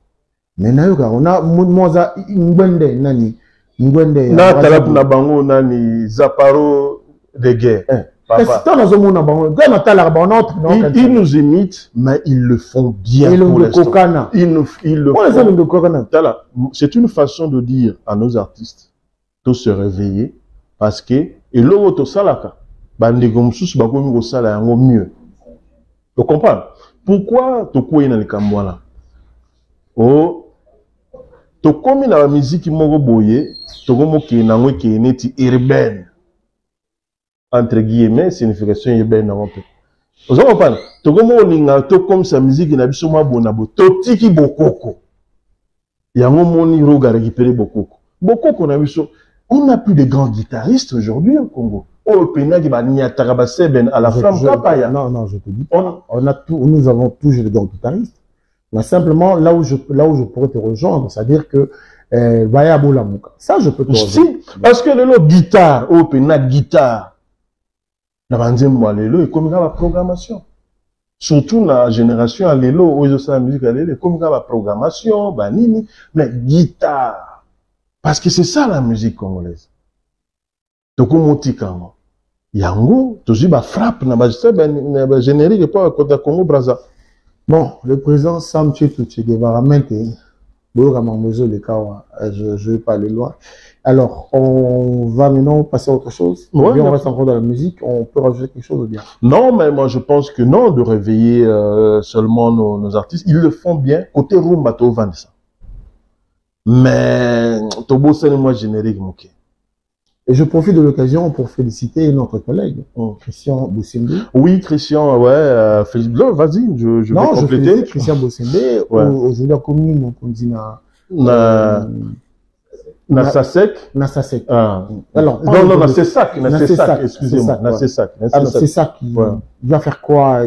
mais nayoka on a moza ngwende nani ngwende na talap na bango nani Zaparo de guerre papa ils nous imitent mais ils le font bien pour l'instant ils le font c'est une façon de dire à nos artistes de se réveiller parce que et l'autre salaka bandeko mususu bakomi ko sala yango mieux tu comprends pourquoi to koyi na likambo wana oh to komi na musique moko boye to komo ke nango ke neti urbaine entre guillemets signification urbaine na mpe vous comprenez to komo linga to comme sa musique na biso mabona bo to tiki bokoko yango moni Roga récupérer bokoko na biso on n'a plus de grands guitaristes aujourd'hui au Congo oh pena ki ba niataka ba seben à la flamme kapaya non je te dis on a tout nous avons toujours de grands guitaristes. Mais simplement, là où je pourrais te rejoindre, c'est-à-dire que Vaya Boulamuka. Ça, je peux te rejoindre. Si, parce que le guitare, guitare, il comme la programmation. Surtout dans la génération à l'élo, où je sais la musique à l'élo, comme la programmation, banini, mais guitare. Parce que c'est ça la musique congolaise. Donc, on monte quand même. Yango, toujours frappe, na générique, pas à côté Congo Brazza. Bon, le président Sam Tchetou Che Guevara, maintenant, je vais pas aller loin. Alors, on va maintenant passer à autre chose. Ouais, Ou bien on reste encore dans la musique. On peut rajouter quelque chose ou bien? Non, mais moi je pense que non, de réveiller seulement nos artistes. Ils le font bien. Côté rumba, tu vends ça. Mais, Tobo, c'est moi générique, ok. Et je profite de l'occasion pour féliciter notre collègue, Christian Bossembe. Oui, Christian, ouais, vas-y, je vais compléter. Félicite Christian Bossembe, Ouais. aujourd'hui la commune, on dit na Sasek. na Sasek. Ah. Alors, Non, c'est ça, excusez-moi, ouais. c'est ça. Alors, c'est ça qui Ouais. va faire quoi?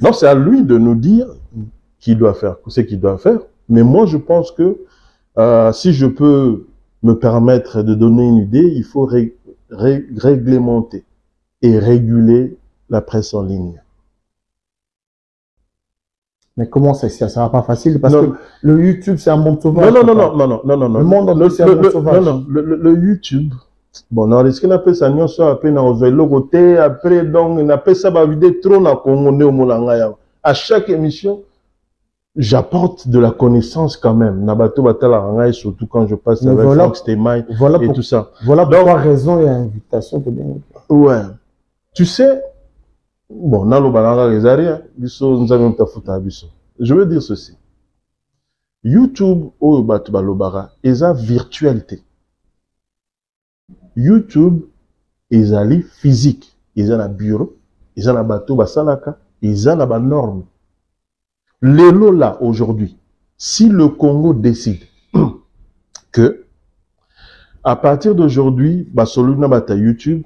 Non, c'est à lui de nous dire qu'il doit faire, ce qu'il doit faire. Mais moi, je pense que si je peux me permettre de donner une idée, il faut réglementer et réguler la presse en ligne. Mais comment ça sera pas facile parce Non. que le YouTube c'est un monde sauvage. Non. Le monde entier, c'est un monde sauvage. Le YouTube. Bon, non, ce qu'on appelle ça, nous sommes appelés dans le côté, après, donc, on appelle ça, vidéo trop dans Congo, à chaque émission, j'apporte de la connaissance quand même. Nabato Batala, surtout quand je passe Mais avec voilà, Franck Stemay voilà et pour, tout ça. voilà Donc, pourquoi raison et invitation te bien. Ouais. Tu sais, bon, nalo balanga les biso, nous avons ta fouta biso. Je veux dire ceci. YouTube, oh, batu balobara, eza virtualité. YouTube, ezali physique. Eza na bureau, eza na bateau basalaka, eza na ba norme. Lelo là, aujourd'hui, si le Congo décide que, à partir d'aujourd'hui, basoluna bata YouTube,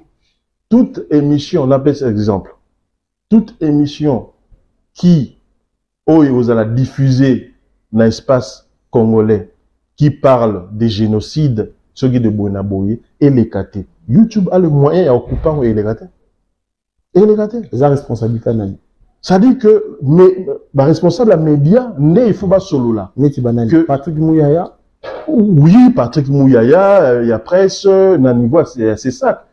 toute émission, on appelle ça exemple, toute émission qui, vous allez diffuser dans l'espace congolais, qui parle des génocides, ceux qui de Bonaboye, et les KT. YouTube a le moyen d'occuper et les KT. Et les KT. C'est la responsabilité. Ça dit que, mais, responsable à médias, il faut pas solo là. Patrick Mouyaya. Oui, Patrick Mouyaya, il y a presse, Nanivoa, c'est ça.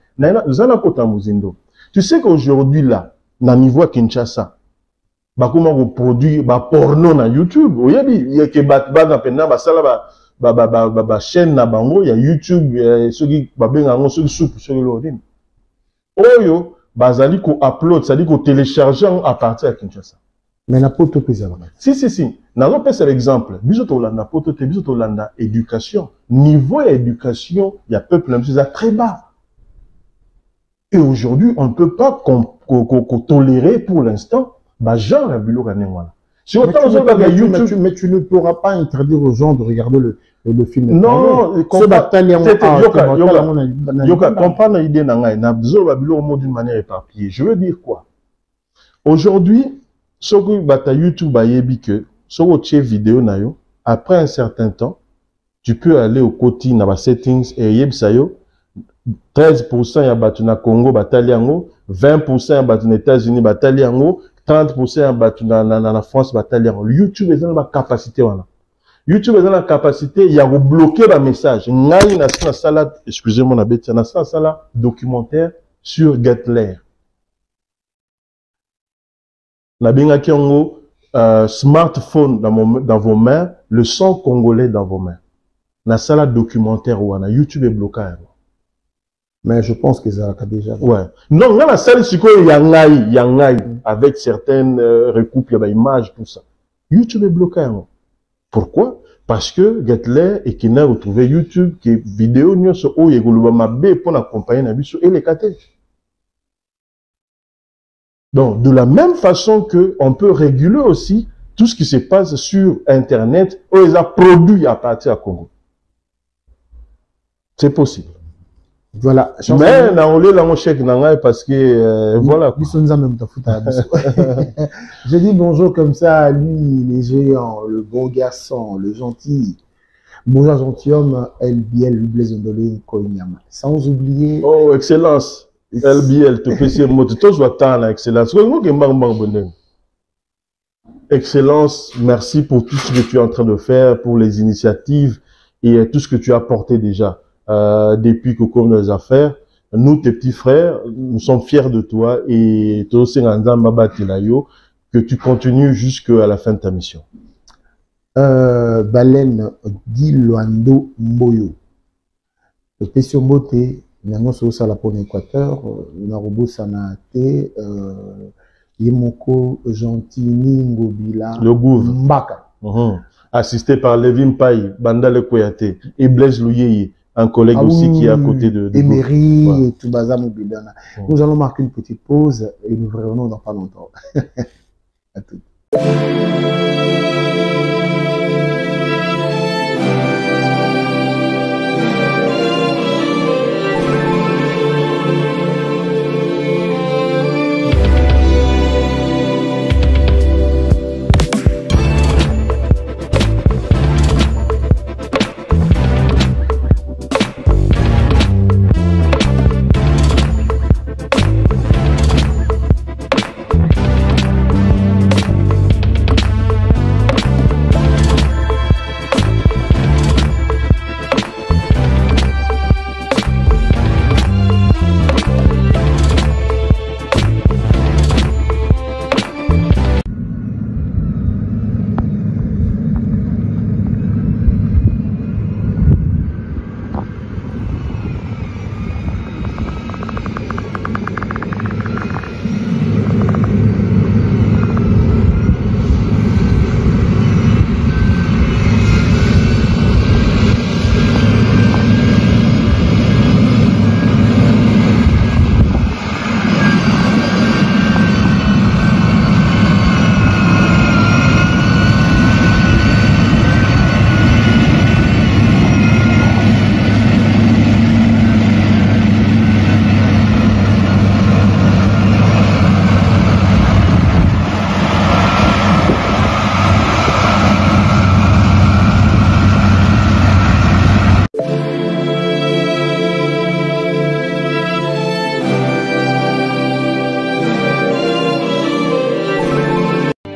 Tu sais qu'aujourd'hui là, Nanivoa Kinshasa, comment on produit porno na YouTube. Il y a que chaîne na bango, il y a YouTube, ceux qui ceux qui soupe sur l'ordine. Oyo, bazali ko upload, c'est-à-dire ko télécharger à partir de Kinshasa. Mais na poto pesa. Si. Na repère l'exemple. Bisoto Olanda poto te bisoto Olanda éducation. Niveau éducation, il y a peuple même c'est très bas. Et aujourd'hui, on ne peut pas tolérer pour l'instant, genre à Bilo Ganewala. Si autant mais tu ne pourras pas interdire aux gens de regarder le film. Non, Yoka, comprendre l'idée d'une manière éparpillée. Je veux dire quoi? Aujourd'hui, sur YouTube, sur vidéo, après un certain temps, tu peux aller au côté dans settings et yebsayo. 13% ya batu na Congo batali yango, 20% ya batu na États-Unis batali yango, 30% ya batu na France batali yango. YouTube est dans la capacité wana. YouTube est dans la capacité ya bloquer la message. Ngai na sala, excusez-moi na bête, na sala documentaire sur Getler. Na benga yango smartphone dans vos mains, le son congolais dans vos mains. Na sala documentaire wana, YouTube est bloqué. Mais je pense que ça a déjà. Ouais. Non, on a la salle yangai, avec certaines recoupes, il y a images, tout ça. YouTube est bloqué. Hein. Pourquoi? Parce que Getler et qui n'a retrouvé YouTube, qui est vidéo, nous sur où il y a pour accompagner Nabiso et les KT. Donc, de la même façon que on peut réguler aussi tout ce qui se passe sur Internet, où ils ont produit à partir de Congo. C'est possible. Voilà. Mais on est là mon chèque parce que voilà. Je dis bonjour comme ça à lui, les géants, le bon garçon, le gentil. Bonjour gentilhomme, LBL, Blaise Ndolé, Koinyama. Sans oublier. Oh, excellence. LBL, tu fais ces mots. Tu dois attendre, excellence. Excellence, merci pour tout ce que tu es en train de faire, pour les initiatives et tout ce que tu as apporté déjà. Depuis que comme les affaires, nous tes petits frères, nous sommes fiers de toi et tous ces que tu continues jusqu'à la fin de ta mission. Baleine Guy Loando Mboyo. Le question beauté, nous sommes sur la pour l'Équateur, nous avons Sanate, Yemoko Gentini Ngobila, Le Gouv. Mbaka. Assisté par Lévin Paye, Banda Le Koyate et Blaise Louyeye, un collègue aussi qui est à côté de Emery et Toubaza Mobilana. Nous allons marquer une petite pause et nous revenons dans pas longtemps. À tout.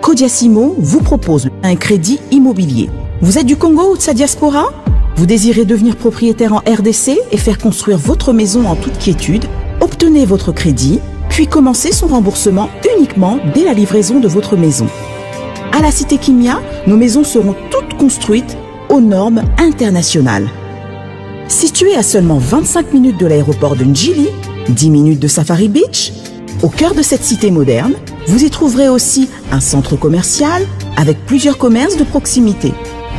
Codiasimo vous propose un crédit immobilier. Vous êtes du Congo ou de sa diaspora? Vous désirez devenir propriétaire en RDC et faire construire votre maison en toute quiétude? Obtenez votre crédit, puis commencez son remboursement uniquement dès la livraison de votre maison. À la Cité Kimia, nos maisons seront toutes construites aux normes internationales. Située à seulement 25 minutes de l'aéroport de Njili, 10 minutes de Safari Beach, au cœur de cette cité moderne, vous y trouverez aussi un centre commercial avec plusieurs commerces de proximité.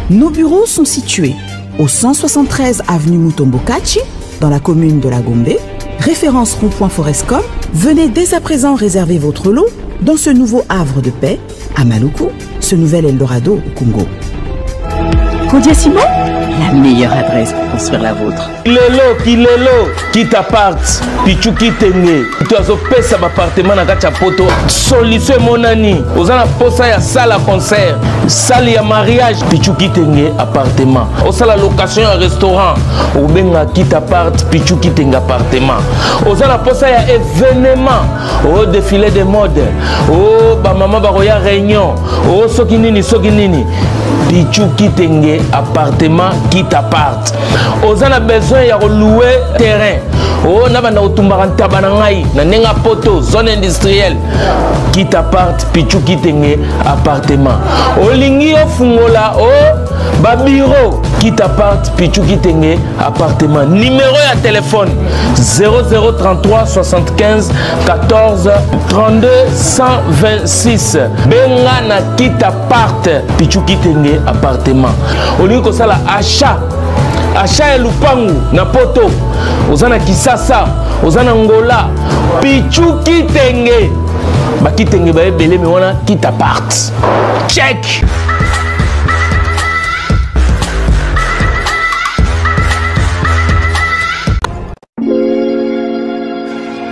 Nos bureaux sont situés au 173 avenue Mutombokachi, dans la commune de la Gombe, référence rond-point Forescom. Venez dès à présent réserver votre lot dans ce nouveau havre de paix à Maluku, ce nouvel Eldorado au Congo. Codiasimo, la meilleure adresse pour construire la vôtre. Kilelo, qui t'apparte, pichu qui t'aime, tu as opé un appartement dans Gachapoto, solution mon ami, aux en posa ya salle à concert, salle ya mariage, pichu qui t'aime appartement, au salle à location à restaurant, au benga qui t'apparte, pichu qui t'aime appartement, aux en posa ya événement, au défilé de mode, au ba maman baroya réunion, au sokinini, pichu qui t'aime appartement qui t'apparte, aux en besoin ya louer terrain. Oh, na banda otumbaka ntaba na ngai na nenga poto zone industrielle qui t'apparte pichu qui tenge appartement. Olingi ofungola oh ba bureau qui t'apparte pichu qui tenge appartement. Numéro ya téléphone 0033 75 14 32 126. Benga na qui t'apparte pichu qui tenge appartement. Olingi ko sala achat achat lupangu na poto ozana Kisasa ozana Ngola pichu kitenge ba kitenge ba ebele me wana kitapart check.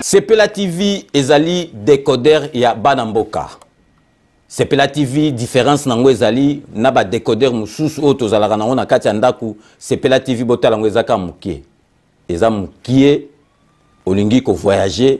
Sepela TV ezali décodeur ya Banamboka. Sepela TV différence nango ezali na ba décodeur mususu o tozalaka nango na kati ya ndaku. Sepela TV botala ngo ezaka mukie. Eza mukie olingi ko voyager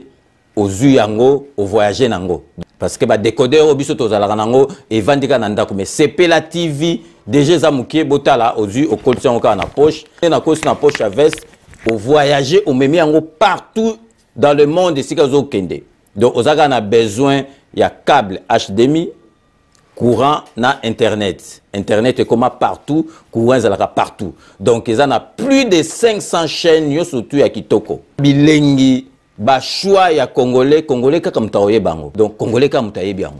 ozu yango o voyager nango. Parce que ba décodeur o biso tozalaka nango evandika na ndaku mais Sepela TV déjà eza mukie botala ozu o kolti yango ka na poche na kosi na poche à veste o voyager o memi yango partout dans le monde ici ka zo kende. Donc ozaka na besoin il y a câble HDMI, courant na internet. Internet est comme partout, courant est partout. Donc ils en a plus de 500 chaînes surtout à Kitoko. Bilengi ba choix ya congolais kaka mutaoye bango. Donc congolais kaka mutaye bien.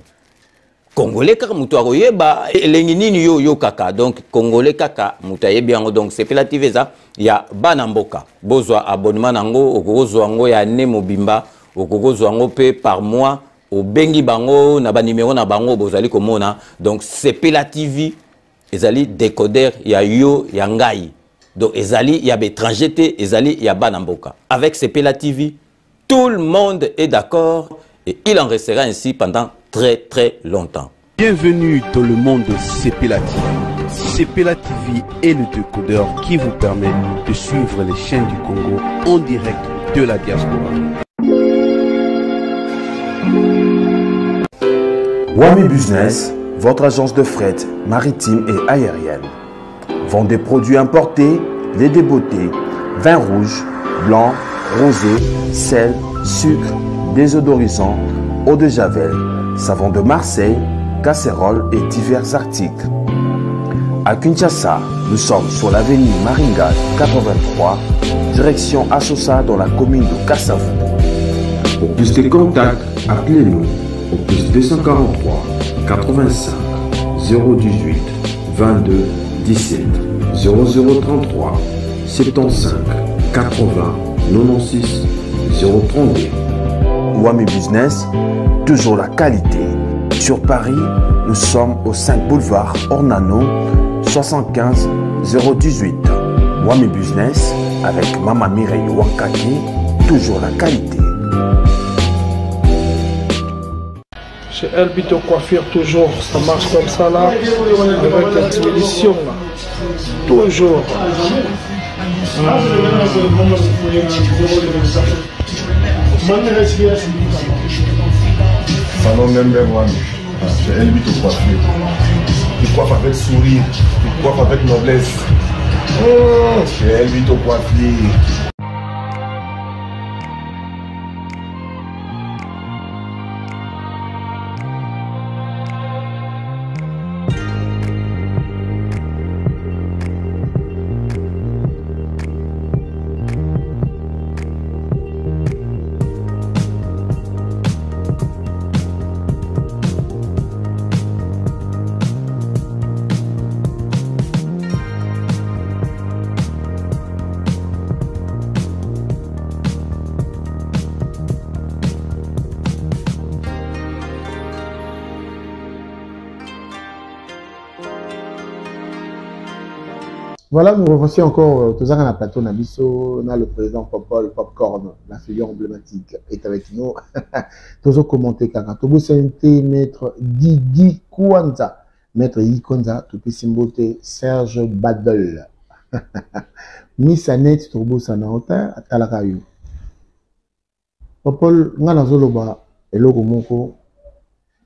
Congolais kaka mutaoye ba elengi nini yo kaka. Donc congolais kaka mutaye bien. Donc c'est Sepela TV ça ya bana mboka. Bozwa abonnement nango okozwa ngo ya ne mobimba okozwa ngo pe par mois. Au bengi bango na ba numéro na bango bozali komona. Donc Sepela TV ezali décodeur ya yo ya ngai. Donc ezali ya étranger te ezali ya bana mboka. Avec Sepela TV tout le monde est d'accord et il en restera ainsi pendant très longtemps. Bienvenue dans le monde de Sepela TV. Sepela TV est le décodeur qui vous permet de suivre les chaînes du Congo en direct de la diaspora. Wami Business, votre agence de fret maritime et aérienne. Vend des produits importés, lait de beauté, vin rouge, blanc, rosé, sel, sucre, désodorisant, eau de javel, savon de Marseille, casseroles et divers articles. À Kinshasa, nous sommes sur l'avenue Maringa 83, direction Assosa dans la commune de Kassavu. Pour plus de contacts, appelez-nous au plus 243 85 018 22 17 0033 75 80 96 032. Wami Business, toujours la qualité. Sur Paris, nous sommes au 5 boulevard Ornano 75 018. Wami Business avec Mama Mireille Wankaki, toujours la qualité. Chez Elbito Coiffure, toujours, ça marche comme ça là, avec l'expédition là, toujours. Salon Member One, chez Elbito Coiffure. Il coiffe avec sourire, il coiffe avec noblesse. Chez Elbito Coiffure. Voilà, nous revoici encore tous un plateau Nabiso, le président Popcorn, la figure emblématique, est avec nous. Toujours commenté car Tobo Sente, maître Didi Kwanza, maître Didi Kwanza, Topi Simbote, Serge Badel. Miss Annette Tobo Sanaota, Atalakayu. Popol, Ngana Zoloba, Eloko Moko,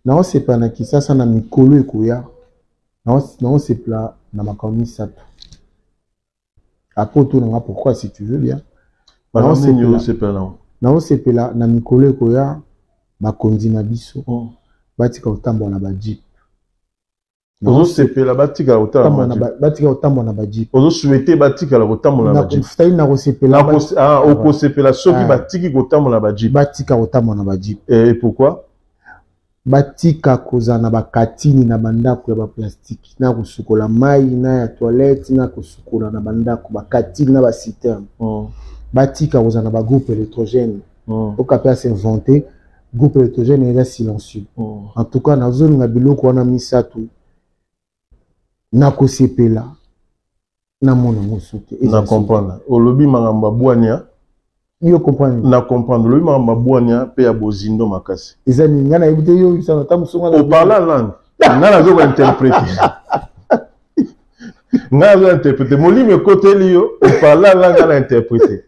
Nao Sepa na Kisasa na Mikolo Ekoya, Nao Sepla na Makomi Sato. Après, pourquoi, si tu veux bien. Nao Sepela na Mikolo Ekoya, Bakonzi na biso, Batika Otambo na Bajip. Ozo Sepela Batika Otambo na Bajip. Ozo souhaité Batika Otambo na Bajip. Nako Sepela. Oko Sepela, soki Batiki Otambo na Bajip. Batika Otambo na Bajip. Et pourquoi? Batika koza na bakatini na bandako ya ba plastique na kusukola mai na ya toilette na kusukola na bandako bakatini na ba citerne. Batika koza na ba groupe électrogène. Okape à s'inventer groupe électrogène est silencieux. En tout cas na zone na biloko wana misatu na kosepela na mona mosote. Na comprendre. Olobi mangamba bwania. Yo comprendre. Na comprendre. Le mamba bwania pe ya bozindo makasi. Ezani ngana ebite yo sana tamusunga na. Au parler langue. Ngana zo interpréter. Ngana zo interpréter. Moli me côté liyo. Au parler langue ngana interpréter.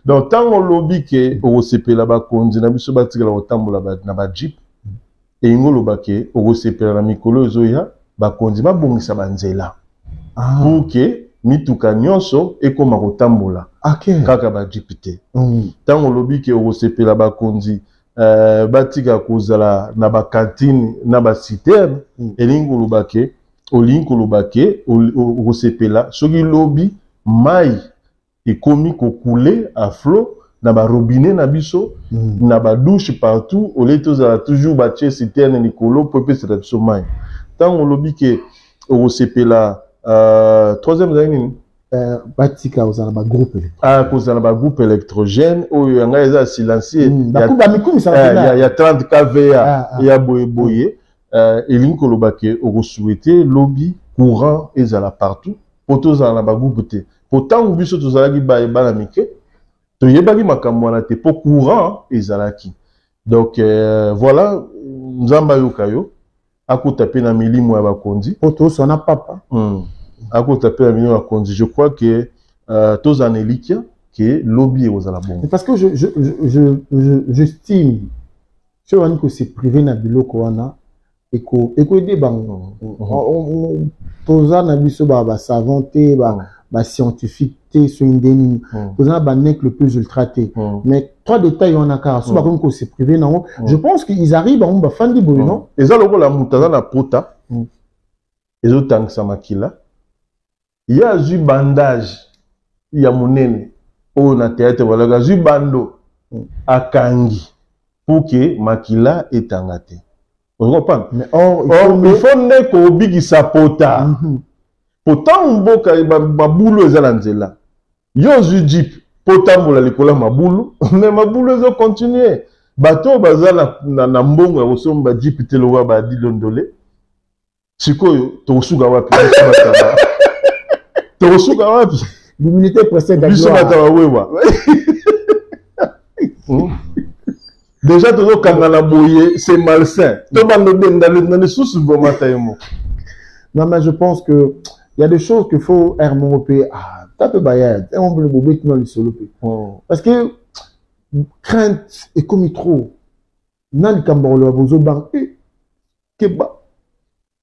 Donc tant on lobby que au sepela ba konzi na biso batika la otambola na ba jeep. Et ngolo bake au sepela na mikolo zoya ba konzi ba bongisa banzela. Pour que mituka nyonso ekoma kotambola kaka ba jipite tango lobi ke okosepela bakonzi batika kozala na ba cantine na ba citerne elingo lobake olingo lobake osepela soki lobi mai ekomi kokule à flot na ba robinet na biso na ba douche partout au lieu tozala toujours ba tie citerne likolo po pe sera biso mai tango lobi ke osepela troisième année batika ozala ba groupe kozala ba groupe électrogène oyo yanga eza silencieux ya 30 kVA ya boye elingi kolobake okosouhaite lobi courant ezala partout po tozala na ba groupe te pourtant biso tozalaki bana mike toyebaki makambo wana te po courant ezalaki donc voilà nzamba yoka yo akota pe na milimo ya bakonzi po tosona papa je crois que tous en élikia que lobby aux à la bombe. Parce que j'estime que c'est privé na biloko wana et que des bangs tous en abisso ba savanté ba scientifique sur une déni tous en ba nek le plus ultraté mais trois détails on a car soit comme que c'est privé non je pense qu'ils arrivent à ba fandi boy non et ça loko la mutaza na pota et autant que ça makila il y a du bandage, il y a monene, on a théâtre, voilà, il y a du bando à Kangi pour que Makila est engagé. Vous comprenez? Mais il faut que Obi sapota. Pourtant, on voit que Maboulou est à l'anzela. Il y a du jeep, pourtant, on a l'école Maboulou, mais Maboulou est continué. Bateau, bazala na mbongo, au son ba jeep, telowa ba di londole. Sikoyo, to suga wapi. L'immunité précède la gloire. Déjà, c'est malsain. Non, mais je pense que il y a des choses qu'il faut remonter. Ah, tape bayad. On peut le bober dans le solo. Parce que crainte et comme trop. Nan kambolo abozo bang. Keba.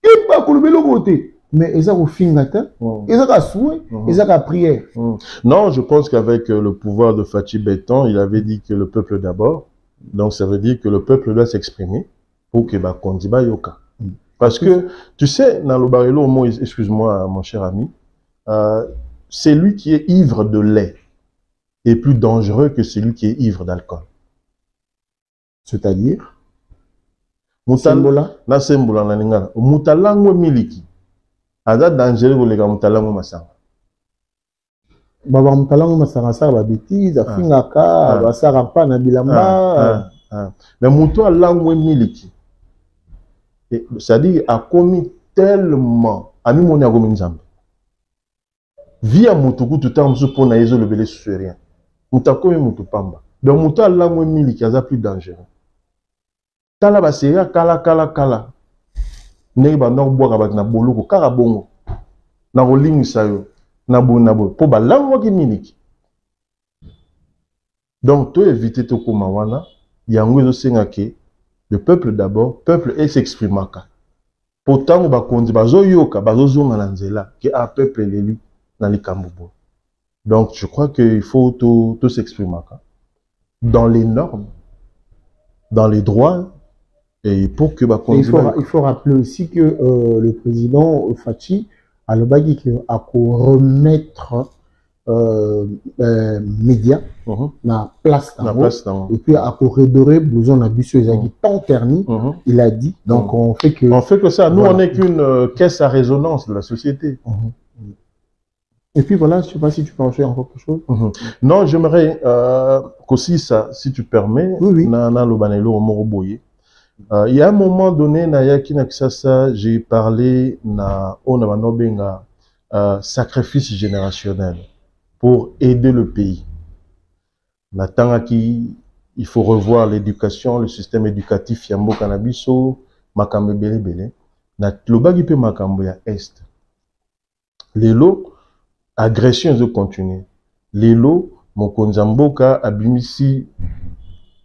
Keba kolobelo côté. Mais ils ont fin matin, ils ont souhait, ils ont prière. Non, je pense qu'avec le pouvoir de Fachi Béton, il avait dit que le peuple d'abord. Donc ça veut dire que le peuple doit s'exprimer pour que Kondiba Yoka. Parce que, tu sais, dans le barilo, excuse-moi mon cher ami, c'est lui qui est ivre de lait est plus dangereux que celui qui est ivre d'alcool. C'est-à-dire Mutambola na sembola na lingala. Mutalango miliki. Ada dangereux pour les gars mutalango masanga. Baba mutalango masanga ça ba bêtise, afingaka, ba sarapa na bilamba. Mais muto lango miliki. C'est-à-dire a commis tellement ami moni a commis nzambe. Via mutuku tutam su pona yezo le belé sur rien. Mutakomi mutu pamba. Donc muto lango miliki aza plus dangereux. Tala ba seya kala. Ne ba no boka ba na boloko kaka bongo. Na rolingisa yo na bo po ba lango ki miliki. Donc to éviter to koma wana yango zo senga ke le peuple d'abord, peuple et s'exprimaka. Pourtant ba kondi bazo yoka bazo zonga na nzela ke a peuple leli na likambo. Donc je crois que il faut tout s'exprimaka dans les normes, dans les droits. Et pour que il faut rappeler aussi que le président Fachi a le bagui à remettre médias na place et puis à redorer blouson à bus tant terni il a dit donc on fait que ça nous voilà. On n'est qu'une caisse à résonance de la société. Et puis voilà, je sais pas si tu peux en faire encore quelque chose. Non, j'aimerais qu'aussi ça, si tu permets, na lo banelo au Moroboye. Il y a un moment donné, j'ai parlé na sacrifice générationnel pour aider le pays. Il faut revoir l'éducation, le système éducatif yambo cannabiso, makambe bele bele. Na lobagi pe makambo ya est. Lelo agression de continuer. Lelo mokonzamboka abimisi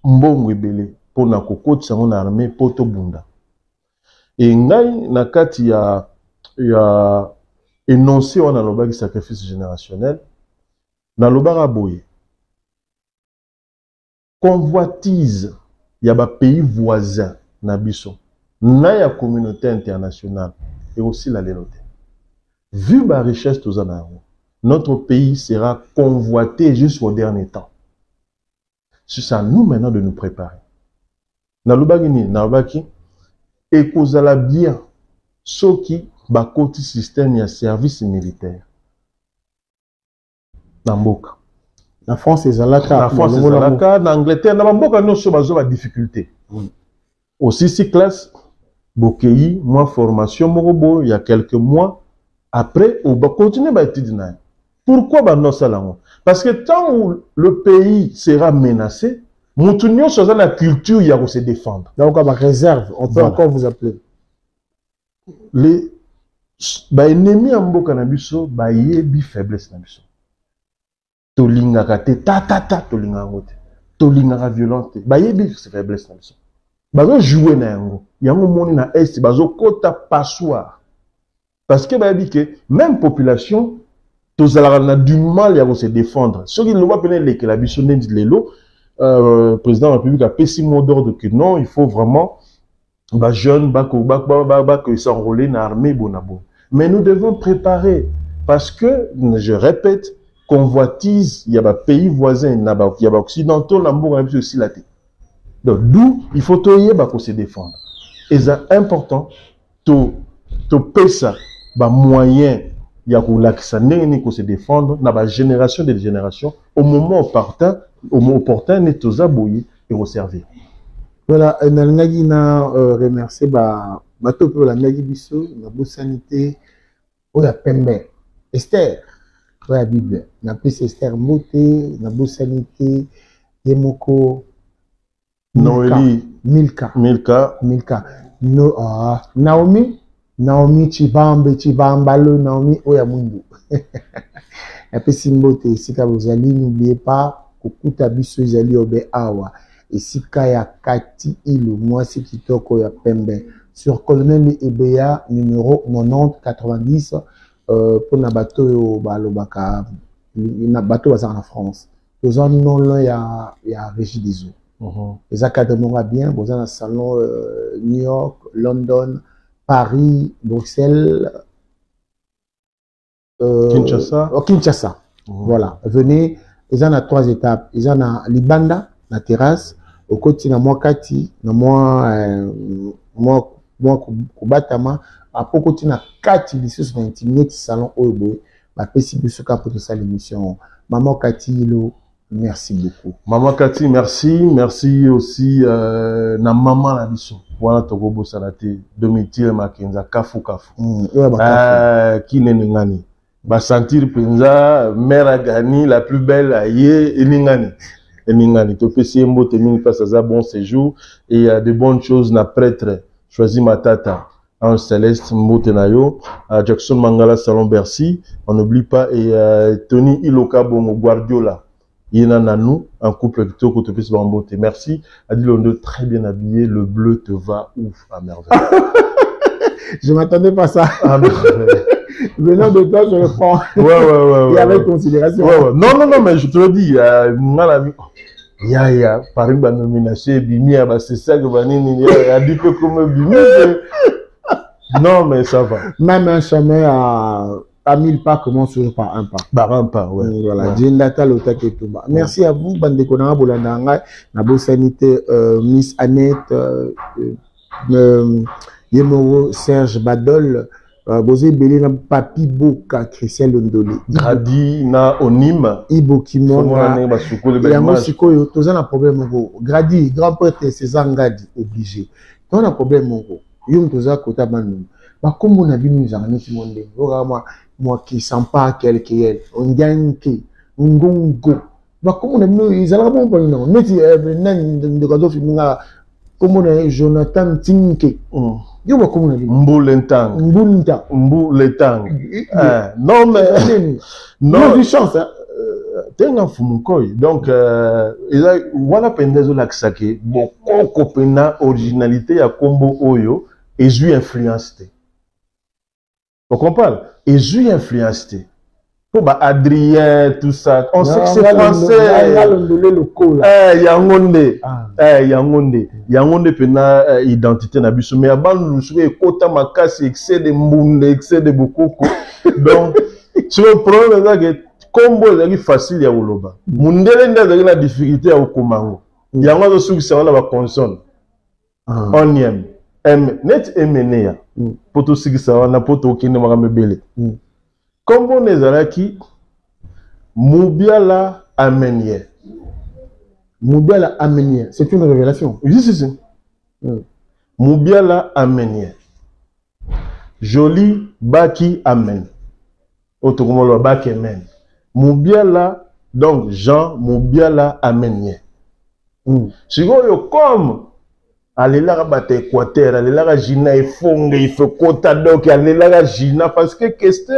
mbongo bele. Pour na kokoti sango na armée poto bunda. Et ngai na kati ya énoncé wana lobaki sacrifice générationnel na lobaka boye. Convoitise il y a des pays voisins na biso na ya communauté internationale et aussi la lénoté. Vu la richesse tous en avons, notre pays sera convoité jusqu'au dernier temps. C'est à nous maintenant de nous préparer. Na lubagini na lubaki et kozala bien ceux qui bakoti système ya service militaire. Na mboka. La France est Zalaka. La France est Zalaka. En Angleterre, na mboka nous sommes à difficulté. Aussi si classe Bokei, moi formation morobo il y a quelques mois après on va continuer à étudier. Pourquoi non ça là? Parce que tant où le pays sera menacé, nous sur la culture il y a se défendre. Donc on réserve, on peut encore vous appeler. Les ennemis en mboka na biso ba yebi faiblesse na biso. Tolingaka te tolingaka ngote. Tolingaka violente. Ba yebi faiblesse na biso. Bazo jouer na yango. Yango moni na est bazo kota passoire. Parce que ba yebi que même population tozala na du mal ya se défendre. Ce qui le voit peine que la biso ndendi lelo président de la République a payé mot d'ordre que non, il faut vraiment bah jeunes que s'enrôler dans l'armée bonabo. Mais nous devons préparer parce que je répète convoitise il y a des pays voisins il y a des occidentaux l'ambour aussi la tête. Donc d'où il faut toyer bah pour se défendre. Et c'est important to pesa bah moyen il y a pour l'accès pour se défendre dans la génération des générations au moment opportun n'est tous abouillés et au servir. Voilà, nalingaki na remercier bato pour la nagi biso na bo sanité oya pembe Esther oya Bible na pese Esther Moté na bo sanité Yemoko Noélie Milka no Naomi Chibambalo Naomi oya Mundu na pese Moté sika bozali n'oubliez pas kokuta biso ezali obe awa et si Kaya Kati Ilo, moi c'est Kitoko ya Pembe. Sur Colonel Ebea, numéro 90-90, pour na bateau yo balobaka, na bateau basa en France. Aux ans non là il y a Régie des eaux. Les académies bien, vous avez un salon New York, London, Paris, Bruxelles, Kinshasa. Voilà, venez, ils en a 3 étapes. Ils en a Libanda, la terrasse. Au côté na moi kati na moi kubatama apo côté na kati biso na intimité salon oyo ba pesi biso ka pour ça l'émission maman Kati Ilo merci beaucoup maman Kati merci aussi na maman la biso wana togobo salate Domitil Makenza kafu qui ngani ba sentir penza mère Gani la plus belle aye elingani Ningani, to pesi mbote mini passe à bon séjour et il y a de bonnes choses na prêtre choisi Matata en Céleste mbote nayo Jackson Mangala Salon Bercy on n'oublie pas et Tony Iloka Bongo Guardiola yena nanou un couple plutôt que to pesi mbote merci Adilondo très bien habillé le bleu te va ouf à merveille. Je m'attendais pas à ça. Venant de toi, je le prends. Ouais. Et avec considération. Ouais. Non, mais je te le dis, il y a par une nomination, c'est ça que Vanini a dit que comme Bimi. Non, mais ça va. Même un chemin à 1000 pas commence toujours par un pas. Par un pas, ouais. Voilà, Djindata Lotaketuba. Merci à vous, Bande Konanga Bolandanga, Nabo Sanité, Miss Annette, Yemoro Serge Badol. Bozé belé na Papi Boka Christian Londolé Gradi na Onim Ibo Kimonga yango sikoyo toza na problème ngo Gradi grand prêtre César Ngadi obligé to na problème ngo yum toza kota banu ba kombo na binu za neti monde ora moi qui sent pas quelqu'un on gagne qui ngongo ba kombo na binu izala bon bon non neti nan de kazo finga kombo na Jonathan Tinke yo ba kombo na binu Mbulentang non mais non du chance tenga fumukoy donc voilà pendezo laksake bon kopena originalité ya kombo oyo ezu influence te on comprend ezu influence te Pour Adrien, tout ça. On sait que c'est français. Yangonde pena identité na biso mais avant nous soué kota makasi excès de monde, excès de beaucoup. Donc sur le problème là que combo est facile ya oloba. Mundele nda na difficulté ya okomango. Yango zo souki ça na ba consonne. Onième. M net emenea. Poto siki ça na poto okende makambe belé. Combo nezalaki Moubiala Amenye. Moubiala Amenye, c'est une révélation. Oui, si. Moubiala Amenye. Joli Baki Amen. Autrement, Baki Amen. Moubiala, donc Jean Moubiala Amenye. Si vous comme Alélara bate Équateur, Alélara Gina et Fongue, il faut quota donc Alélara Gina parce que qu'est-ce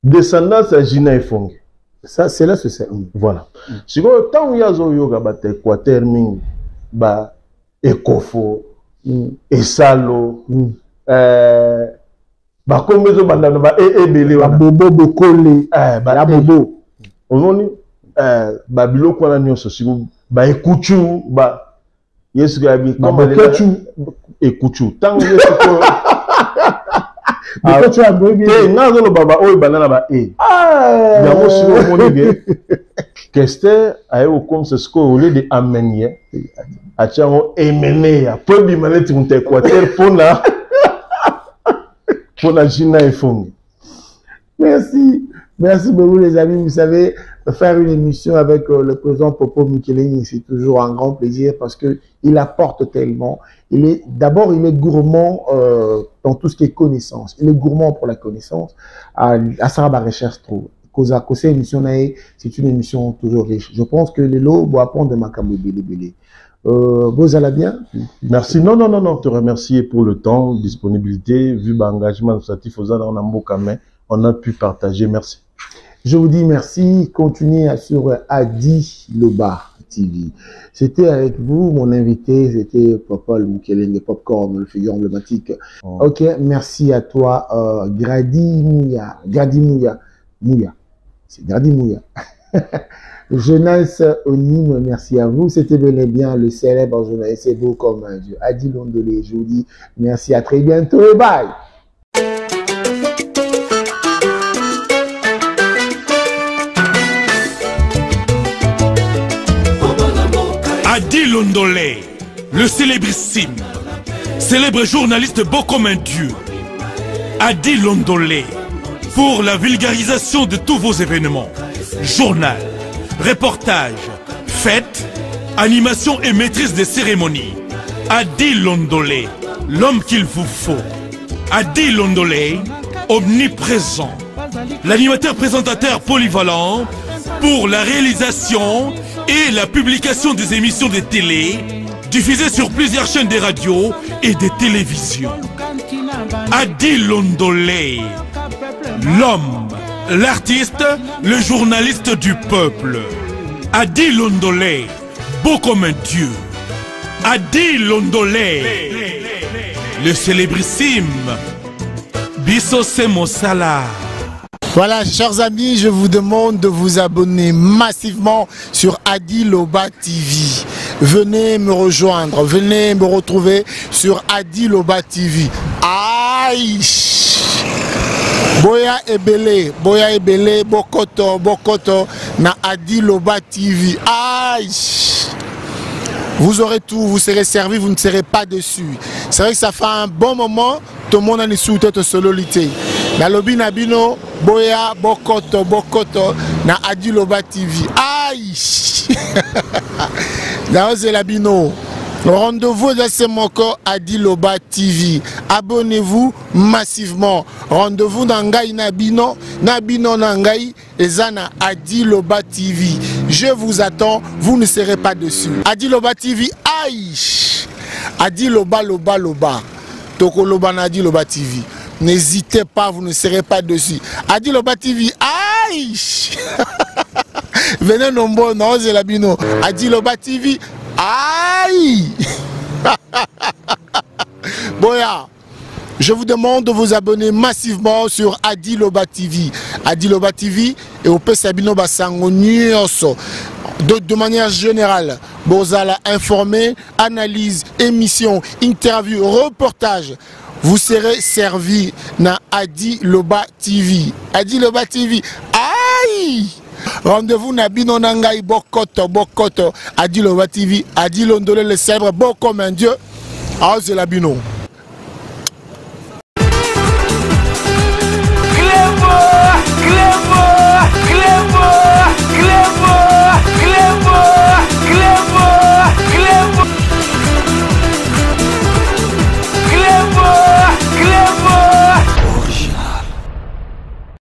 descendance à Gina et Fongue. Ça, c'est là ce c'est. Voilà. Si vous tant y a yoga bate Équateur ming ba Ekofo et Salo ba kombezo bandana ba ebele ba bobo bokole ba bobo. On ba biloko na nyonso si ba ekuchu ba Yesu gabi comme ekuchu tant yesu ko tu as besoin de le baba oy banana ba yango si o monige keste ayo comme ce que au lieu de amener a tiango emene ya peu bi maneti mu Équateur pour la Gina et Fongue. Merci beaucoup les amis. Vous savez, faire une émission avec le président Popo Mikeleni, c'est toujours un grand plaisir parce que il apporte tellement. D'abord, il est gourmand dans tout ce qui est connaissance. Il est gourmand pour la connaissance. À Saraba Recherche trop. Kosa émission c'est une émission toujours riche. Je pense que les lots vont apprendre de Makambo Bélé. Vous allez bien? Merci. Non. Te remercier pour le temps, disponibilité, vu l'engagement associatif aux on a pu partager. Merci. Je vous dis merci. Continuez sur Adi Loba TV. C'était avec vous, mon invité, c'était Papa Moukeleng, Popcorn, le figure emblématique. Ok, merci à toi, Gradi Mouya. C'est Gradi Mouya. Jonas Onim, merci à vous. C'était bel et bien le célèbre journaliste, c'est beau comme un dieu. Adi Londolé, je vous dis merci, à très bientôt et bye. Adi Londolé, le célébrissime, célèbre journaliste beau comme un dieu. Adi Londolé, pour la vulgarisation de tous vos événements, journal, reportage, fêtes, animation et maîtrise des cérémonies. Adi Londolé, l'homme qu'il vous faut. Adi Londolé, omniprésent, l'animateur présentateur polyvalent pour la réalisation et la publication des émissions de télé diffusées sur plusieurs chaînes de radio et de télévision. Adi Londolé, l'homme, l'artiste, le journaliste du peuple. Adi Londolé, beau comme un dieu. Adi Londolé, le célébrissime. Bisso Semosala. Voilà, chers amis, je vous demande de vous abonner massivement sur Adi Loba TV. Venez me rejoindre, venez me retrouver sur Adi Loba TV. Aïe! Boya Ebele, Bokoto, na Adi Loba TV. Aïe! Vous aurez tout, vous serez servi, vous ne serez pas déçus. C'est vrai que ça fait un bon moment, tout le monde a une sous-tête sololité. Na lobi nabino, Boya, Bokoto, na Adi Loba TV. Aïe! Dans Zelabino. Rendez-vous dans ce moko Adi Loba TV. Abonnez-vous massivement. Rendez-vous dans Ngai Nabino Nangai Ezana Adi Loba TV. Je vous attends, vous ne serez pas dessus. Adi Loba TV, aïe! Adi Loba. Toko Loba na Adi Loba TV. N'hésitez pas, vous ne serez pas dessus. Adi Loba TV, aïe! Venez nombreux, non, Zelabino. Adi Loba TV, aïe! Boya, je vous demande de vous abonner massivement sur Adi Loba TV. Adi Loba TV et au Pesabino Basango Nyonso. De manière générale, Bozala informé, analyse, émission, interview, reportage. Vous serez servi dans Adi Loba TV. Adi Loba TV. Aïe! Rendez-vous na bino nangai bokoto bokoto. Adi Loba TV. Adi Londolé le célèbre beau comme un dieu. Ah, c'est la bino.